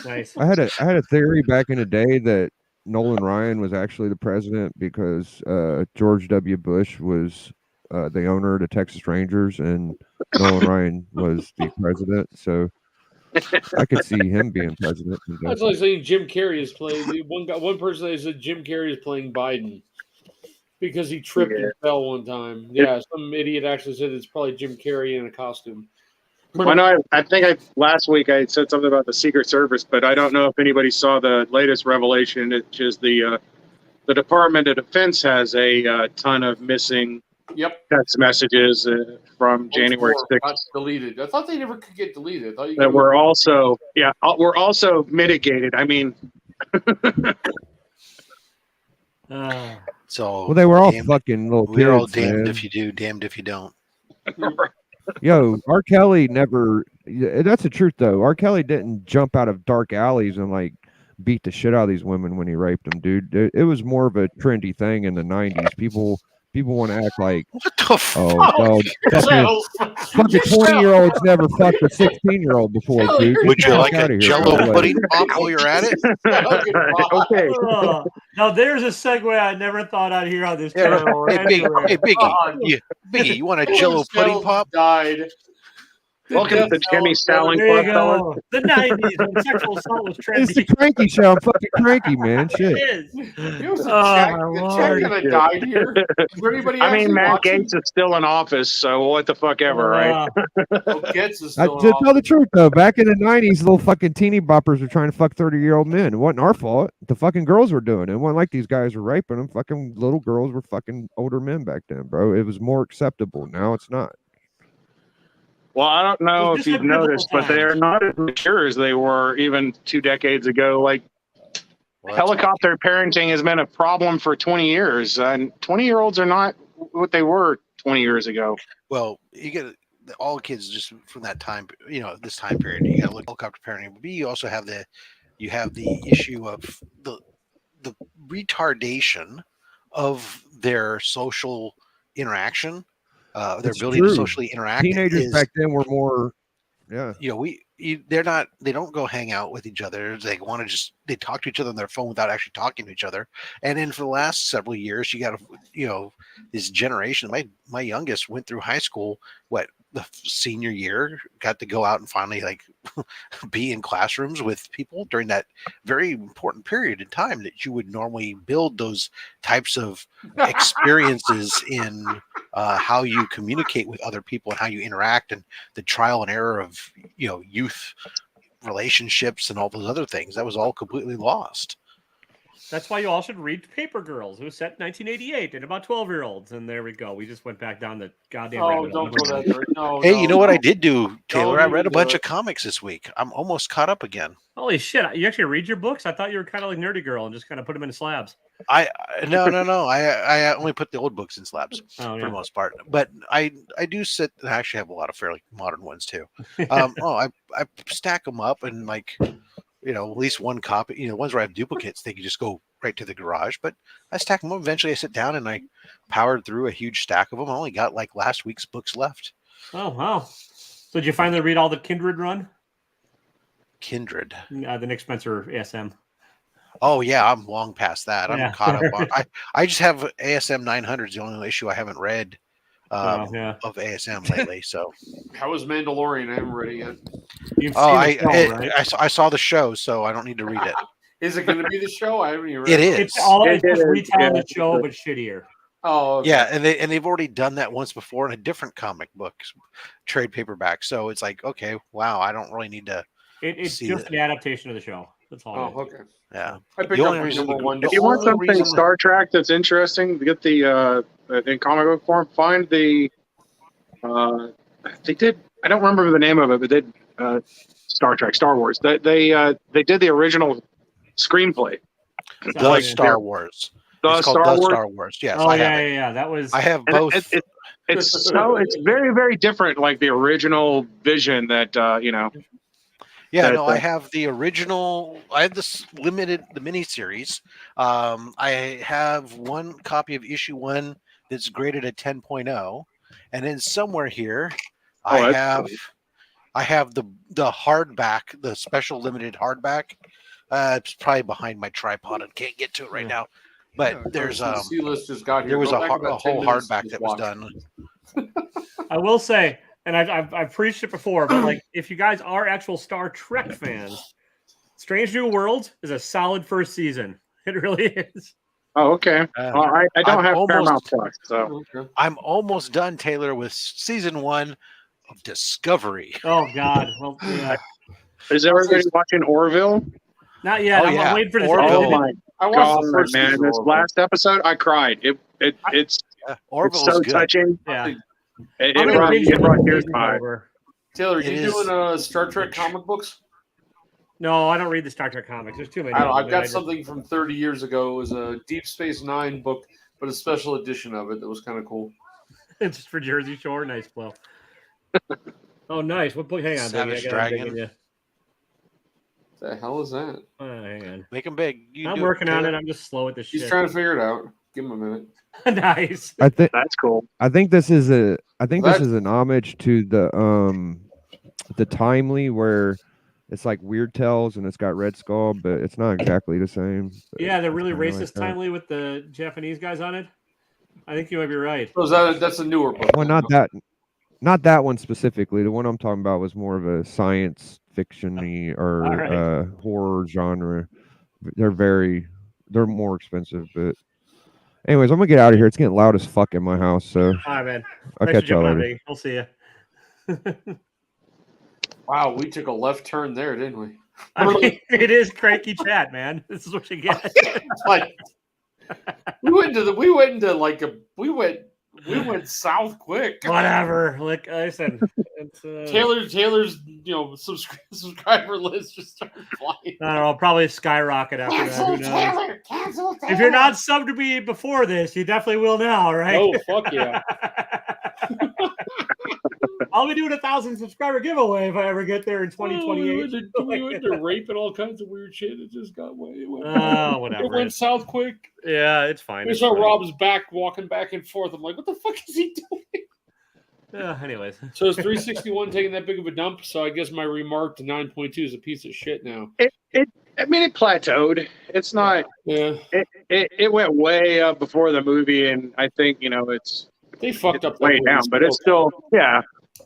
Nice. I had a theory back in the day that Nolan Ryan was actually the president because George W. Bush was the owner of the Texas Rangers and Nolan Ryan was the president. So I could see him being president. That's like saying Jim Carrey is playing. One person that said Jim Carrey is playing Biden because he tripped and fell one time. Yeah, some idiot actually said it's probably Jim Carrey in a costume. Well, no, I think last week I said something about the Secret Service, but I don't know if anybody saw the latest revelation, which is the Department of Defense has a ton of missing text messages from January 6th. Deleted. I thought they never could get deleted. That we're also mitigated. I mean, so well, they were all fucking little kids. We're all damned man. if you do, damned if you don't. Yo, R. Kelly never. That's the truth, though. R. Kelly didn't jump out of dark alleys and like beat the shit out of these women when he raped them, dude. It was more of a trendy thing in the '90s. People want to act like, what the fuck? Fucking 20-year-olds never fucked a 16-year-old before, dude. Would you like a Jello pudding pop while you're at it? Okay. Now there's a segue I never thought I'd hear on this channel. Hey, Biggie, Biggie, you want a Jello pudding pop? Died. Welcome to the Jimmy Stalin Club, fellas. The 90s when sexual assault was trendy. It's the Cranky Show. I'm fucking cranky, man. Shit. It is. It was the check that died here. Is there anybody I mean, Matt watching? Gaetz is still in office, so what the fuck ever, right? Gaetz is To still tell the truth, though, back in the '90s, little fucking teeny boppers were trying to fuck 30-year-old men. It wasn't our fault. The fucking girls were doing it. It wasn't like these guys were raping them. Fucking little girls were fucking older men back then, bro. It was more acceptable. Now it's not. Well, I don't know if you've noticed, but they're not as mature as they were even 2 decades ago. Like Well, that's Helicopter parenting has been a problem for 20 years, and 20-year-olds are not what they were 20 years ago. well, you get all kids just from that time, this time period. You got to look at helicopter parenting. But B, you also have the issue of the retardation of their social interaction, their It's ability to true. socially interact. Teenagers back then were more, They don't go hang out with each other. They want to they talk to each other on their phone without actually talking to each other. And then for the last several years, you got this generation. My youngest went through high school, the senior year, got to go out and finally be in classrooms with people during that very important period in time that you would normally build those types of experiences in how you communicate with other people and how you interact, and the trial and error of youth relationships and all those other things. That was all completely lost. That's why you all should read Paper Girls, who was set in 1988 and about 12-year-olds. And there we go. We just went back down the goddamn. Oh, don't go that way. No. Hey, no, you know what no. I did do, Taylor? I Don't read a even bunch do of comics this week. I'm almost caught up again. Holy shit! You actually read your books? I thought you were kind of like Nerdy Girl and just kind of put them in slabs. No. I only put the old books in slabs for the most part. But I do sit. I actually have a lot of fairly modern ones too. I stack them up and at least one copy. Ones where I have duplicates, they can just go right to the garage. But I stack them up. Eventually, I sit down and I powered through a huge stack of them. I only got last week's books left. Oh wow! So did you finally read all the Kindred run? Kindred, the Nick Spencer ASM. Oh yeah, I'm long past that. I'm Yeah. caught up on. I just have ASM 900 is the only issue I haven't read of ASM lately. So How was Mandalorian? I haven't read it yet. You've seen the show, right? I saw the show, so I don't need to read it. Is it going to be the show? I haven't even read It it. is. It's just retelling the show, but shittier. Oh, okay. Yeah, and they've already done that once before in a different comic book trade paperback. So it's like, okay, wow, I don't really need to. It's just an adaptation of the show. That's all. Oh, okay. Yeah. I picked up number one. If you want something Star Trek that's interesting, get the in comic book form. Find the they did. I don't remember the name of it, but they did Star Wars. They did the original screenplay. The Star Wars. It's called Star Wars. Yes. Oh yeah. That was. I have both. It's very, very different, like the original vision that Yeah, no, I have the original. I have this the miniseries. I have one copy of issue 1 that's graded at 10.0, and then somewhere here, I have the hardback, the special limited hardback. It's probably behind my tripod and can't get to it right now. But there's C-list just got here. there was Go a back about whole 10 minutes hardback to that was watch. done. I will say, and I've preached it before, but if you guys are actual Star Trek fans, Strange New Worlds is a solid first season. It really is. Oh, okay. I don't have Paramount Plus, so I'm almost done, Taylor, with season 1 of Discovery. Oh God. Well, yeah. Is everybody watching Orville? Not yet. Oh, I'm yeah. waiting for this. Oh my I watched the God, first man! season This of last episode, I cried. It's Orville so is good. touching. Yeah. It I'm gonna brought binge it when tears the to my eyes. season's over. Taylor, It you is- doing Star Trek comic books? No, I don't read the Star Trek comics. There's too many. I don't know. of them, I've got and something from 30 years ago. It was a Deep Space Nine book, but a special edition of it that was kind of cool. It's just for Jersey Shore. Nice flow. Oh, nice. What book? Hang on, Savage baby. I gotta dig Dragon. in you. The hell is that? Hang on. Make them big. I'm working on it. I'm just slow at this He's shit. trying to figure it out. Give him a minute. Nice. I think That's cool. this is this That- is an homage to the Timely, where it's like Weird Tales and it's got Red Skull, but it's not exactly the same. But Yeah, they're really kinda racist like that. Timely with the Japanese guys on it. I think you might be right. So that's a newer book. Well, not that one specifically. The one I'm talking about was more of a science fiction-y or All right. horror genre. They're more expensive, but anyways, I'm gonna get out of here. It's getting loud as fuck in my house, so All right, man. I'll Thanks for catch y'all jumping on, later. Biggie. We'll see you. Wow, we took a left turn there, didn't we? I mean, it is cranky chat, man. This is what you get. Like we went We went south quick. Whatever. Like I said, it's, Taylor's subscriber list just started flying. I don't know. I'll probably skyrocket after that. Who knows? Taylor. Cancel Taylor. If you're not subbed to me before this, you definitely will now, right? Oh, fuck yeah. I'll be doing a 1,000 subscriber giveaway if I ever get there in 2028. We went to rape and all kinds of weird shit. It just got way. It Whatever. went south quick. Yeah, it's fine. We saw Rob's back walking back and forth. I'm like, what the fuck is he doing? Anyways. So is 361 taking that big of a dump? So I guess my remark to 9.2 is a piece of shit now. It plateaued. It's not. Yeah. It went way up before the movie, and I think it's They fucked up way down, but it's still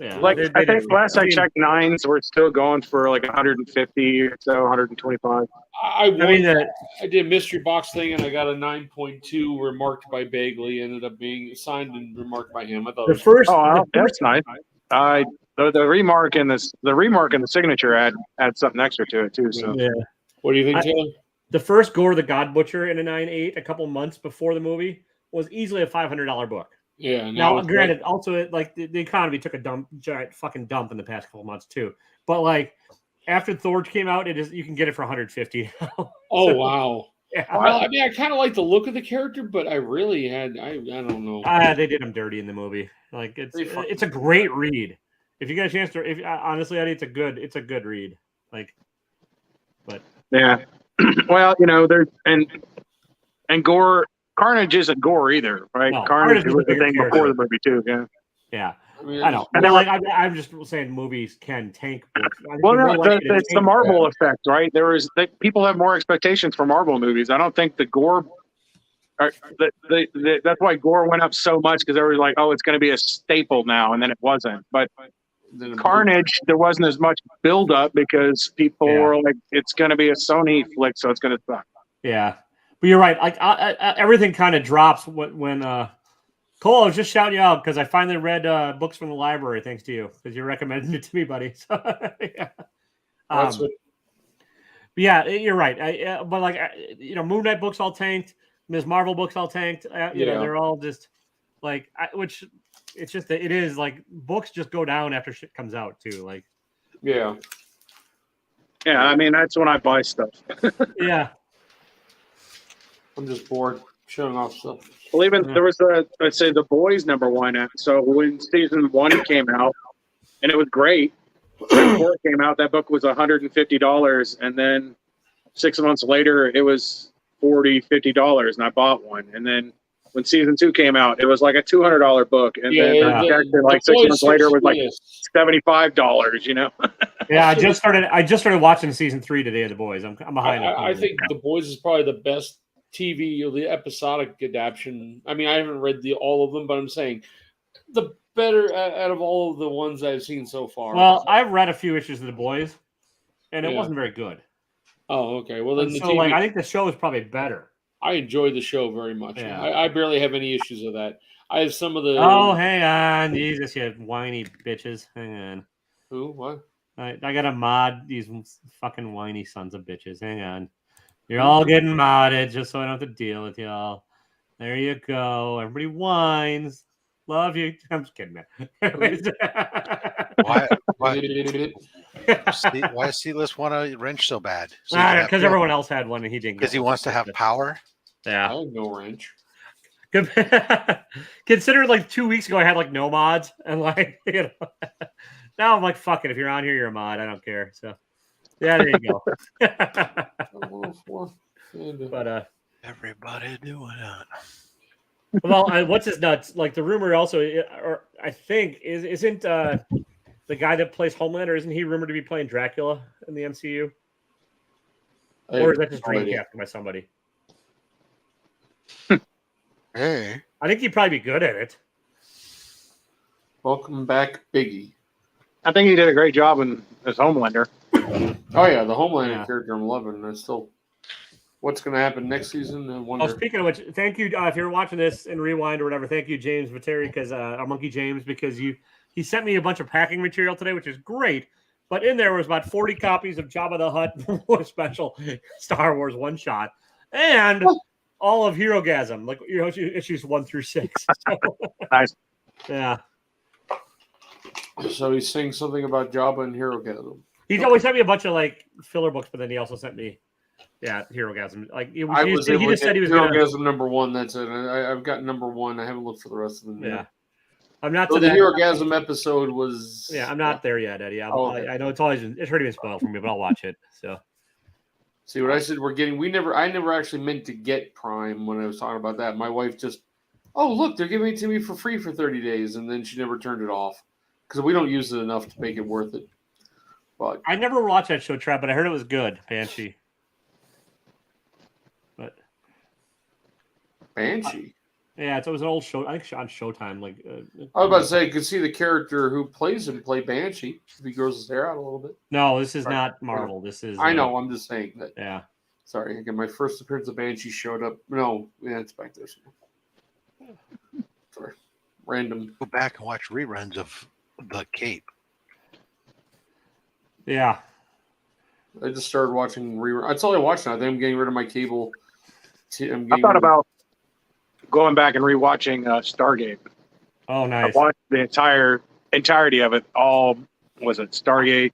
Yeah, like I think last I checked, nines were still going for like 150 or so, 125. I did a mystery box thing and I got a 9.2 remarked by Bagley. Ended up being signed and remarked by him. I thought the first. That's nice. The remark and the signature add something extra to it too. So Yeah. What do you think, Taylor? The first Gore the God Butcher in a 9.8 a couple months before the movie was easily a $500 book. Yeah. Now, granted, also like the economy took a giant fucking dump in the past couple months too. But like after Thor came out, you can get it for 150. Oh wow. Yeah. Well, I mean, I kind of like the look of the character, but I really I don't know. They did him dirty in the movie. Like it's a great read. If you get a chance to, honestly, Eddie, it's a good read. Like, but yeah. Well, there's and Gore. Carnage isn't Gore either, right? No, Carnage is was the bigger thing character. before the movie too. Yeah. Yeah. I mean, I know. And But like, I'm just saying movies can tank books. Well, no, it's the Marvel effect, right? People have more expectations for Marvel movies. I don't think the Gore. That's why Gore went up so much because they were like, "Oh, it's going to be a staple now," and then it wasn't. But Carnage, there wasn't as much build up because people were like, "It's going to be a Sony flick, so it's going to suck." Yeah, but you're right. Like everything kind of drops when Cole. I was just shouting you out because I finally read books from the library thanks to you because you recommended it to me, buddy. So yeah. Yeah, you're right. But like Moon Knight books all tanked. Ms. Marvel books all tanked. They're all just like which it's just it is like books just go down after shit comes out too. Like yeah. I mean that's when I buy stuff. Yeah. I'm just bored showing off stuff. Well, even there was I'd say The Boys #1. So when season 1 came out, and it was great. Before it came out, that book was $150, and then 6 months later, it was $40-50, and I bought one. And then when season 2 came out, it was like a $200 book, and then like 6 months later, it was like $75. Yeah, I just started watching season 3 today of The Boys. I'm behind. I think The Boys is probably the best TV or the episodic adaptation. I mean, I haven't read all of them, but I'm saying the better out of all of the ones I've seen so far. Well, I've read a few issues of The Boys, and it wasn't very good. Oh, okay. Well, then I think the show is probably better. I enjoy the show very much. Yeah. I barely have any issues with that. I have some of the. Oh, hang on, Jesus, you whiny bitches. Hang on. Who? What? I got to mod these fucking whiny sons of bitches. Hang on. You're all getting modded just so I don't have to deal with y'all. There you go. Everybody whines. Love you. I'm just kidding, man. Why does Sealess want a wrench so bad? Because everyone else had one and he didn't. Because he wants to have power? Yeah. I have no wrench. Consider like 2 weeks ago I had like no mods and like now I'm like fuck it. If you're on here, you're a mod. I don't care. So yeah, there you go. But everybody doing it. Well, what's his nuts? Like the rumor also, or I think isn't the guy that plays Homelander? Isn't he rumored to be playing Dracula in the MCU? Or is that just dreamcast by somebody? Hey, I think he'd probably be good at it. Welcome back, Biggie. I think he did a great job as Homelander. Oh yeah, the Homelander character I'm loving. I still. What's going to happen next season? I wonder. Oh, speaking of which, thank you if you're watching this in Rewind or whatever. Thank you, James Viteri, because Monkey James, because he sent me a bunch of packing material today, which is great. But in there was about 40 copies of Jabba the Hutt special Star Wars one shot, and all of Herogasm, like issues 1 through 6. So, Nice. yeah. So he's saying something about Jabba and Herogasm. He's always sent me a bunch of like filler books, but then he also sent me, Herogasm. Like he just said he was Herogasm #1. That's it. I've got #1. I haven't looked for the rest of them. Yeah. I'm not. So the Herogasm episode was. Yeah, I'm not there yet, Eddie. Okay. I know it's already been spoiled for me, but I'll watch it. So. See what I said? I never actually meant to get Prime when I was talking about that. My wife just, oh look, they're giving it to me for free for 30 days, and then she never turned it off because we don't use it enough to make it worth it. But I never watched that show, Trev, but I heard it was good, Banshee. But Banshee. Yeah, it was an old show. I think on Showtime. Like I was about to say, you could see the character who plays him play Banshee if he grows his hair out a little bit. No, this is not Marvel. This is. I know. I'm just saying that. Yeah. Sorry, again, my first appearance of Banshee showed up. No, yeah, it's back there. Sorry, random. Go back and watch reruns of The Cape. Yeah. I just started watching reruns. That's all I watch now. I think I'm getting rid of my cable. I thought about going back and rewatching Stargate. Oh, nice. I watched the entirety of it. All was it Stargate?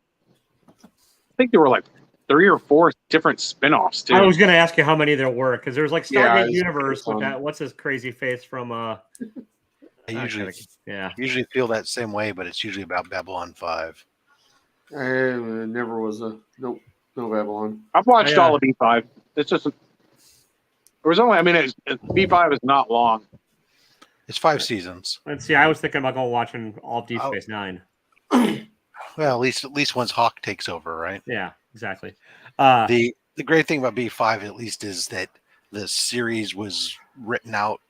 I think there were like 3 or 4 different spin-offs too. I was going to ask you how many there were because there's like Stargate Yeah, Universe with that. What's his crazy face from? I usually feel that same way, but it's usually about Babylon 5. Never was no Babylon. I've watched all of B5. It's just there was only. I mean, B5 is not long. It's 5 seasons. Let's see. I was thinking about going watching all of Deep Space Nine. Well, at least once Hawk takes over, right? Yeah, exactly. The great thing about B5 at least is that the series was written out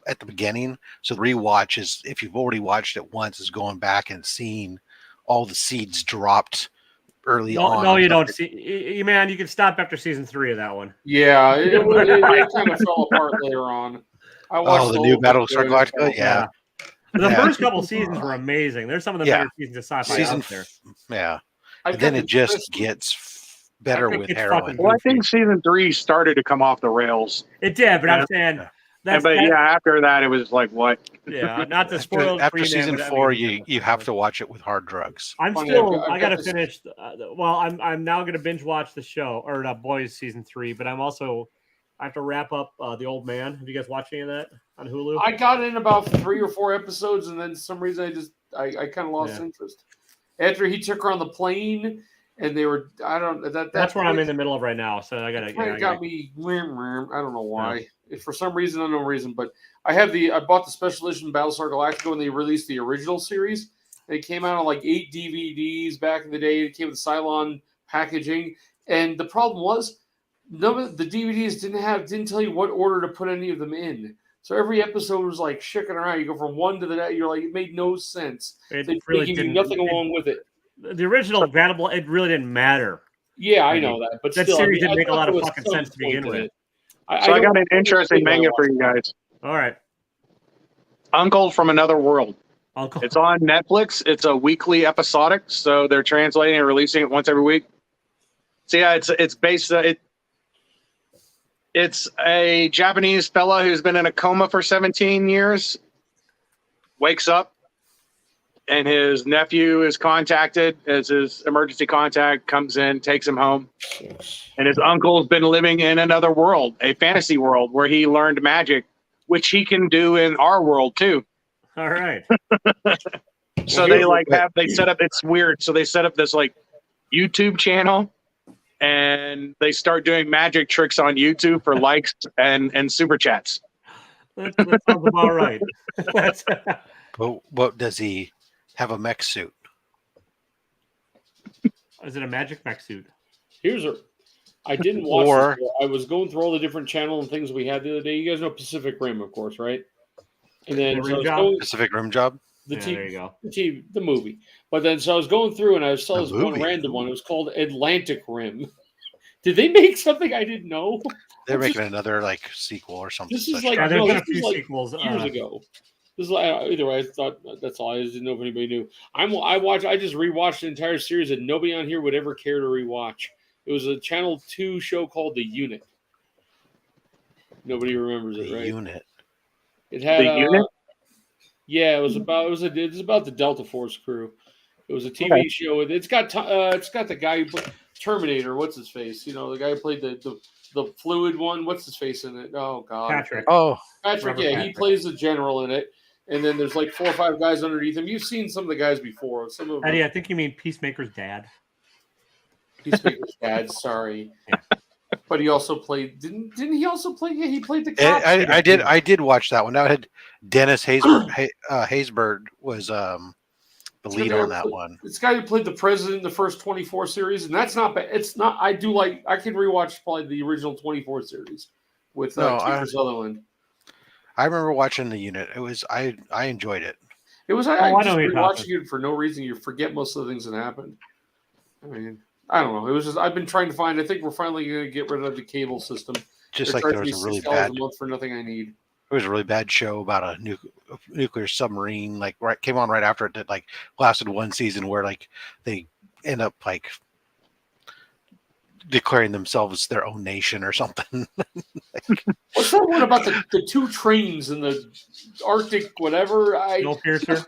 at the beginning, so the rewatch is, if you've already watched it once, is going back and seeing all the seeds dropped early on. No, you don't see. Man, you can stop after season 3 of that one. Yeah, it kind of fell apart later on. I watched the new Battlestar Galactica. Yeah. The first couple seasons were amazing. There's some of the better seasons of sci-fi out there. Yeah. And then it just gets better with heroin. Well, I think season 3 started to come off the rails. It did, but I'm saying. After that, it was like what? Yeah, not to spoil. After season 4, you have to watch it with hard drugs. I got to finish. I'm now going to binge watch the show or Boys season 3, but I have to wrap up The Old Man. Have you guys watched any of that on Hulu? I got in about 3 or 4 episodes, and then for some reason I kind of lost interest. After he took her on the plane, and they were that's where I'm in the middle of right now. So I got to. It got me. I don't know why. For some reason, unknown reason, but I bought the special edition Battlestar Galactica when they released the original series. It came out on like 8 DVDs back in the day. It came with Cylon packaging, and the problem was none of the DVDs didn't tell you what order to put any of them in. So every episode was like shooking around. You go from one to the next. You're like, it made no sense. They really gave you nothing along with it. The original Battle, it really didn't matter. Yeah, I know that, but that still, series didn't make a lot of fucking sense to begin with. I got an interesting manga for you guys. All right. Uncle from Another World. Uncle. It's on Netflix. It's a weekly episodic, so they're translating and releasing it once every week. So yeah, it's based. It's a Japanese fella who's been in a coma for 17 years. Wakes up, and his nephew is contacted as his emergency contact, comes in, takes him home. And his uncle's been living in another world, a fantasy world, where he learned magic, which he can do in our world too. All right. So they set up, it's weird. So they set up this like YouTube channel, and they start doing magic tricks on YouTube for likes and super chats. That sounds about right. What does he have a mech suit? Is it a magic mech suit? I didn't watch this. I was going through all the different channel and things we had the other day. You guys know Pacific Rim, of course, right? And then Pacific Rim Job? There you go. The movie. But then so I was going through and I saw this one random one. It was called Atlantic Rim. Did they make something I didn't know? They're making another like sequel or something. This is like there's been a few sequels years ago. This is either way. I thought that's all. I just didn't know if anybody knew. I just rewatched the entire series that nobody on here would ever care to rewatch. It was a Channel 2 show called The Unit. Nobody remembers it, The right? unit. It had The Unit? Yeah, it's about the Delta Force crew. It was a TV Okay. show. It's got the guy who played Terminator. What's his face? You know, the guy who played the fluid one. What's his face in it? Oh God, Patrick. Oh, Patrick. Robert Yeah, Patrick. he plays the general in it. And then there's like 4 or 5 guys underneath him. You've seen some of the guys before. Some of them. Eddie, I think you mean Peacemaker's dad. Peacemaker's dad. Sorry. Yeah. But he also played. Didn't he also play? Yeah, he played the I, cop. I did watch that one. That had Dennis Haysbert was the lead on that one. This guy who played the president in the first 24 series, and that's not bad. It's not. I can rewatch probably the original 24 series with Kiefer Sutherland. I remember watching the unit. It was I enjoyed it. It was I know just you're watching it for no reason. You forget most of the things that happened. I mean, I don't know. It was just I've been trying to find. I think we're finally going to get rid of the cable system. Just They're like there charging was me a really $6 bad. a month for nothing I need. It was a really bad show about a nuclear submarine. Like came on right after it. That like lasted one season where like they end up like declaring themselves their own nation or something. What's that one about the 2 trains in the Arctic? Whatever. Snowpiercer.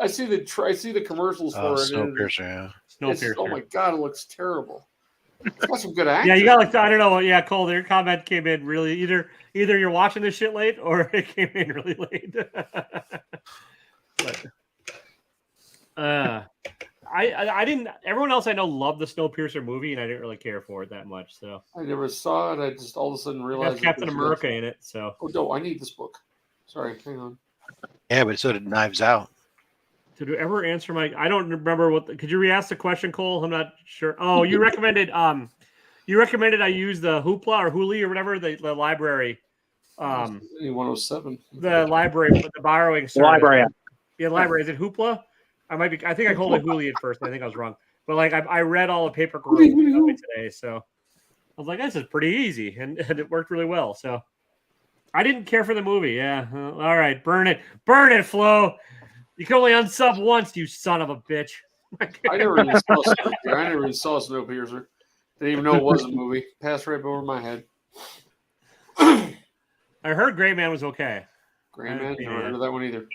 I see the commercials for it. Snowpiercer, yeah. Snowpiercer. Oh my God, it looks terrible. It's got some good acting. Yeah, you got like I don't know. Yeah, Cole, your comment came in really either you're watching this shit late or it came in really late. But I didn't. Everyone else I know loved the Snowpiercer movie, and I didn't really care for it that much. So I never saw it. I just all of a sudden it realized has Captain America in it. So Oh no, I need this book. Sorry, hang on. Yeah, but so did Knives Out. did you ever answer my? I don't remember what. Could you re-ask the question, Cole? I'm not sure. Oh, you recommended I use the Hoopla or Hooli or whatever the library. 107. The library, the borrowing service. Library. Yeah, library. Is it Hoopla? I think I called it Hooli at first. I think I was wrong. But like I read all the paper today, so I was like, this is pretty easy, and it worked really well. So I didn't care for the movie. Yeah, all right, burn it, Flo. You can only unsub once, you son of a bitch. I never even saw Snowpiercer. Didn't even know it was a movie. Passed right over my head. I heard Gray Man was okay. Gray Man, never heard of that one either.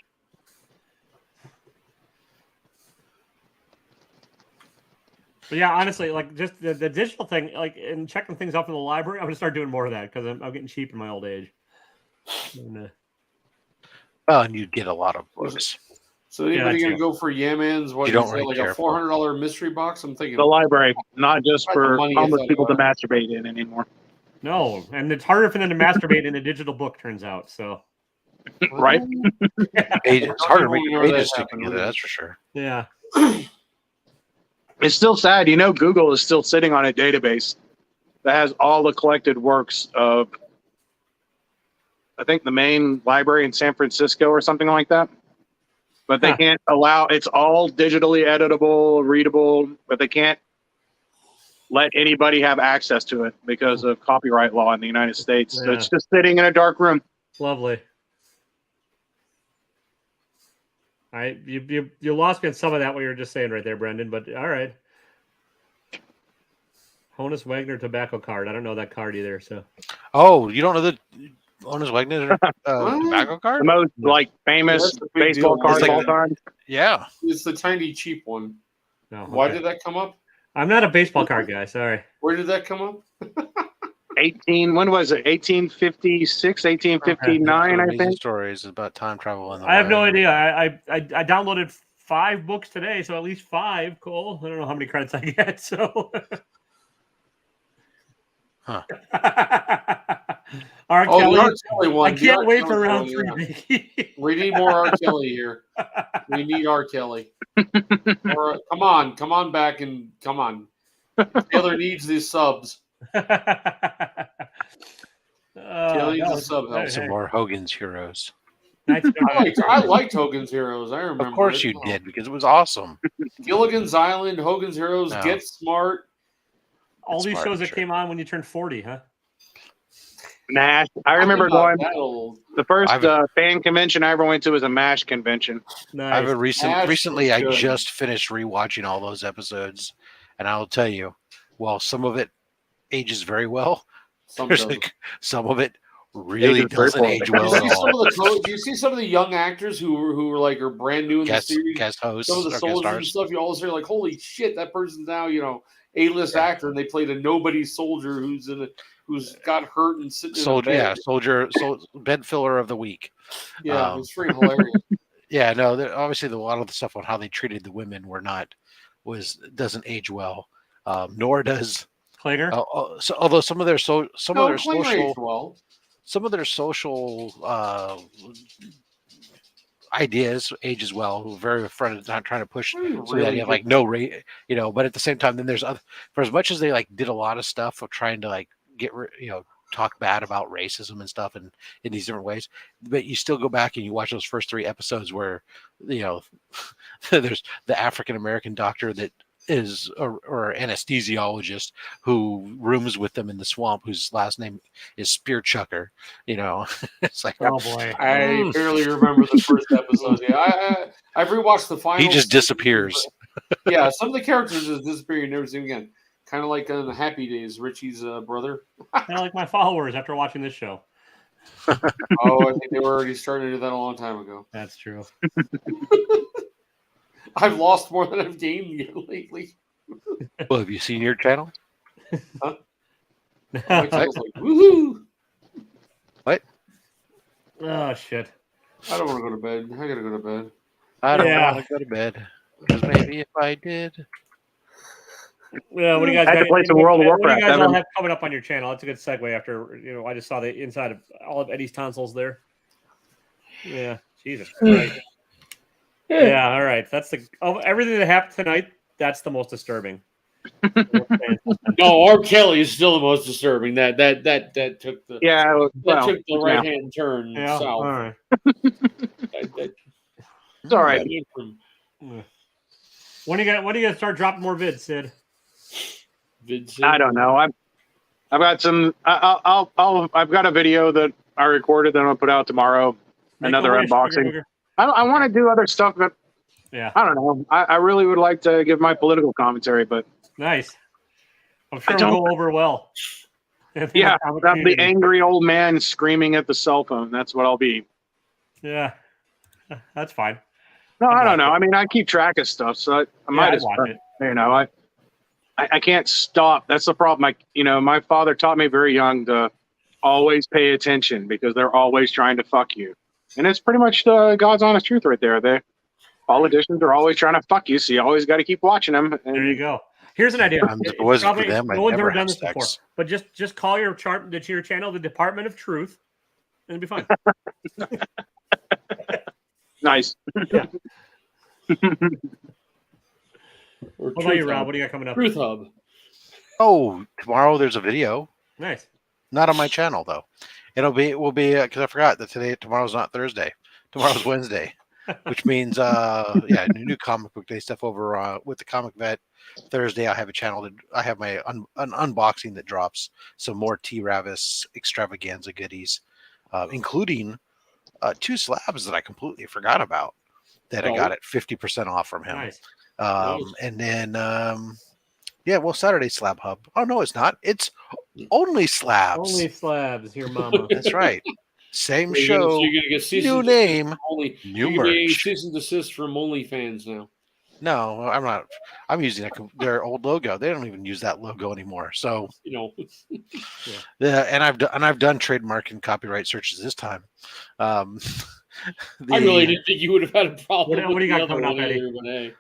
But yeah, honestly, like just the digital thing, like and checking things up in the library, I'm gonna start doing more of that because I'm getting cheap in my old age. And, Well, and you'd get a lot of books. So anybody gonna go for Yemen's? What You don't is really it, like care a $400 mystery box? I'm thinking The library, not just Not the for money I homeless thought people to about. masturbate in anymore. no, and it's harder for them to masturbate in a digital book. Turns out, so Right? It's harder to make I don't your know pages that stick happened, together. really. That's for sure. yeah. It's still sad. You know, Google is still sitting on a database that has all the collected works of, I think, the main library in San Francisco or something like that. But they can't allow, it's all digitally editable, readable, but they can't let anybody have access to it because of copyright law in the United States. So it's just sitting in a dark room. Lovely. You lost me on some of that what you were just saying right there, Brendan. But all right. Honus Wagner tobacco card. I don't know that card either. So Oh, you don't know the Honus Wagner tobacco The card? most famous That's a big baseball deal. card It's of like all time. Yeah. It's the tiny cheap one. no. Why okay. did that come up? I'm not a baseball card guy. Sorry. Where did that come up? 1856, 1859, I Amazing think. stories about time travel. In the I have no lab. idea. I downloaded 5 books today, so at least 5. Cole. I don't know how many credits I get. So. Huh. R. Oh, Kelly. the R. Kelly one. I The can't R. wait Kelly for round one, 3, yeah. Mickey. We need more R. Kelly here. We need R. Kelly. Come on back and come on. Taylor needs these subs. Taylor needs a sub help. Some more Hogan's Heroes. I liked Hogan's Heroes. I remember. Of course you did, because it was awesome. Gilligan's Island, Hogan's Heroes, No. Get Smart. All these Smart, shows that sure. came on when you turned 40, huh? MASH. I remember I'm not going, that old. the first I've- fan convention I ever went to was a MASH convention. Nice. Recently, I good. just finished rewatching all those episodes, and I'll tell you, while some of it ages very well, Some there's doesn't. like some of it really Ages very doesn't poorly. age well at all. Do you see some of the young actors who are like are brand new in the series? Guest hosts, Some of the or guest soldiers and stars. stuff. You all say like, "Holy shit, that person's now A-list actor," and they played a nobody soldier who's got hurt and sitting in a bed. Bed filler of the week. Yeah, it's freaking hilarious. Yeah, no, obviously a lot of the stuff on how they treated the women doesn't age well. Nor does Klinger. so although some of their Klinger aged well. some of their social ideas age as well. Who are very afraid of not trying to push so that you have like no rate, But at the same time, then there's other, for as much as they like did a lot of stuff of trying to like get talk bad about racism and stuff and in these different ways, but you still go back and you watch those first 3 episodes where there's the African American doctor that is or anesthesiologist who rooms with them in the swamp, whose last name is Spear Chucker. It's like, oh boy, I barely remember the first episode. Yeah, I've rewatched the final. He just disappears. Yeah, some of the characters just disappear. You never see them again. Kind of like on the Happy Days, Richie's brother. kind of like my followers after watching this show. Oh, I think they were already starting to do that a long time ago. That's true. I've lost more than I've gained lately. Well, have you seen your channel? Huh? My channel's like, woohoo! What? Oh shit! I don't want to go to bed. I gotta go to bed. I don't Yeah. want to go to bed because maybe if I did. Well, what do you guys I had to got- play some what- World of what do Warcraft, you guys all Evan. have coming up on your channel? That's a good segue. After I just saw the inside of all of Eddie's tonsils there. Yeah, Jesus Christ. Yeah, all right. That's everything that happened tonight. That's the most disturbing. No, R. Kelly is still the most disturbing. That took the took the right hand turn Yeah, south. all right. It's all right. When are you gonna start dropping more vids, Sid? I don't know. I've got some. I've got a video that I recorded that I'm gonna put out tomorrow. Another unboxing. I want to do other stuff, but yeah, I don't know. I really would like to give my political commentary, but nice. I'm sure it'll go over well. Yeah, I'm the angry old man screaming at the cell phone. That's what I'll be. Yeah, that's fine. No, I don't know. I mean, I keep track of stuff, so I might as well. watch it. I can't stop. That's the problem. My father taught me very young to always pay attention because they're always trying to fuck you. And it's pretty much the God's honest truth right there. The politicians are always trying to fuck you, so you always got to keep watching them. And there you go. Here's an idea. If it wasn't for them, no I'd one's never ever done have this before. sex. But just call your channel the Department of Truth, and it'll be fine. Nice. What about you, Rob? What do you got coming up? Truth Hub. Oh, tomorrow there's a video. Nice. Not on my channel though. It will be because I forgot that tomorrow's not Thursday. Tomorrow's Wednesday, which means new comic book day stuff over with the Comic Vet. Thursday I have a channel that I have my an unboxing that drops some more T. Ravis extravaganza goodies, including 2 slabs that I completely forgot about that I got at 50% off from him. Nice. And then Saturday Slab Hub. Oh no, it's not. It's only slabs. Only slabs here, mama. That's right. Same So show. you're gonna get cease New and name. only New you're gonna get merch. cease and desist from OnlyFans now. No, I'm not. I'm using their old logo. They don't even use that logo anymore. So and I've done trademark and copyright searches this time. I really didn't think you would have had a problem. What do you got with the coming other up, one Eddie? either, but hey,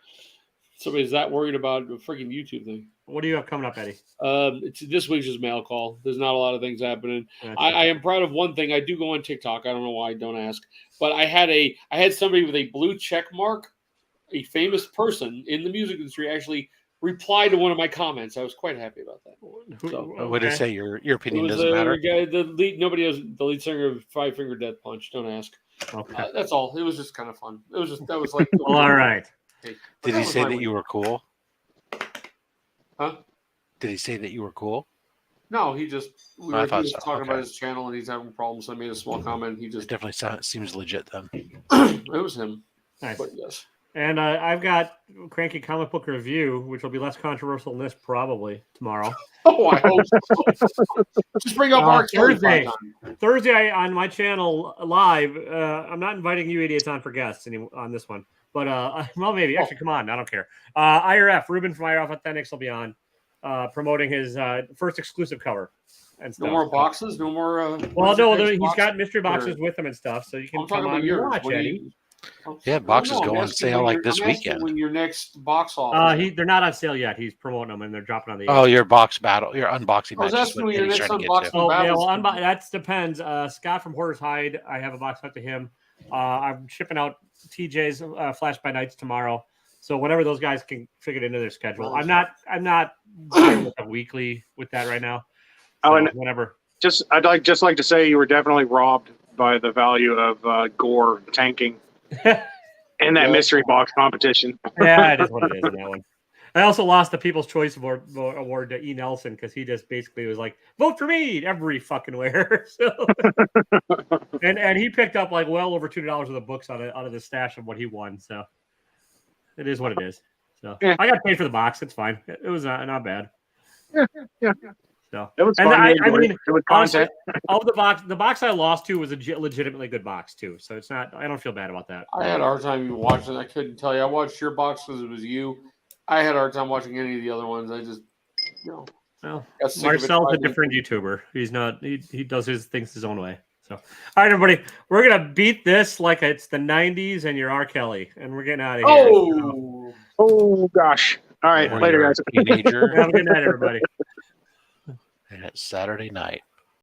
somebody's that worried about the freaking YouTube thing. What do you have coming up, Eddie? This week's just mail call. There's not a lot of things happening. That's I am proud of one thing. I do go on TikTok. I don't know why. Don't ask. But I had somebody with a blue check mark, a famous person in the music industry, actually reply to one of my comments. I was quite happy about that. So, What did it say? Your opinion it was doesn't matter. the lead singer of Five Finger Death Punch. Don't ask. Okay. That's all. It was just kind of fun. That was like. Well, all right. Did he say that you were cool? Huh? Did he say that you were cool? No, he was I thought talking so. about his channel and he's having problems. So I made a small comment. He It just definitely seems legit then. it was him. Nice. But yes. And I've got Cranky Comic Book Review, which will be less controversial than this probably tomorrow. Oh, I hope so. Just bring up our Thursday. Thursday on my channel live. I'm not inviting you idiots on for guests on this one, but well, maybe actually come on. I don't care. IRF Ruben from IRF Authentics will be on promoting his first exclusive cover and stuff. No more boxes. No more. Well, no, he's got mystery boxes with him and stuff, so you can come on and watch, Eddie. Yeah, boxes go on sale like this weekend. When your next box office? They're not on sale yet. He's promoting them and they're dropping on the. Oh, your box battle, your unboxing. I was asking when your next unboxing. Oh, yeah, well, that depends. Scott from Hoarder's Hide, I have a box out to him. I'm shipping out TJ's Flash by Nights tomorrow. So whenever those guys can fit it into their schedule, I'm not doing with a weekly with that right now. So and whenever. I'd like to say you were definitely robbed by the value of Gore tanking. In that mystery box competition. Yeah, it is what it is in that one. I also lost the People's Choice Award to E. Nelson because he just basically was like, vote for me every fucking where. So, and he picked up like well over $200 worth of books out of the stash of what he won. So it is what it is. So I got paid for the box. It's fine. It was not bad. Yeah. So it was fun. I mean, it was content. Of the box I lost to was a legitimately good box too. So it's not. I don't feel bad about that. I had a hard time even watching. I couldn't tell you. I watched your box because it was you. I had a hard time watching any of the other ones. I just, Well, Marcel's a different YouTuber. He's not. He does his things his own way. So, all right, everybody, we're gonna beat this like it's the '90s and you're R. Kelly, and we're getting out of here. Oh gosh! All right, later, guys. Teenager. Have a good night, everybody. And it's Saturday night.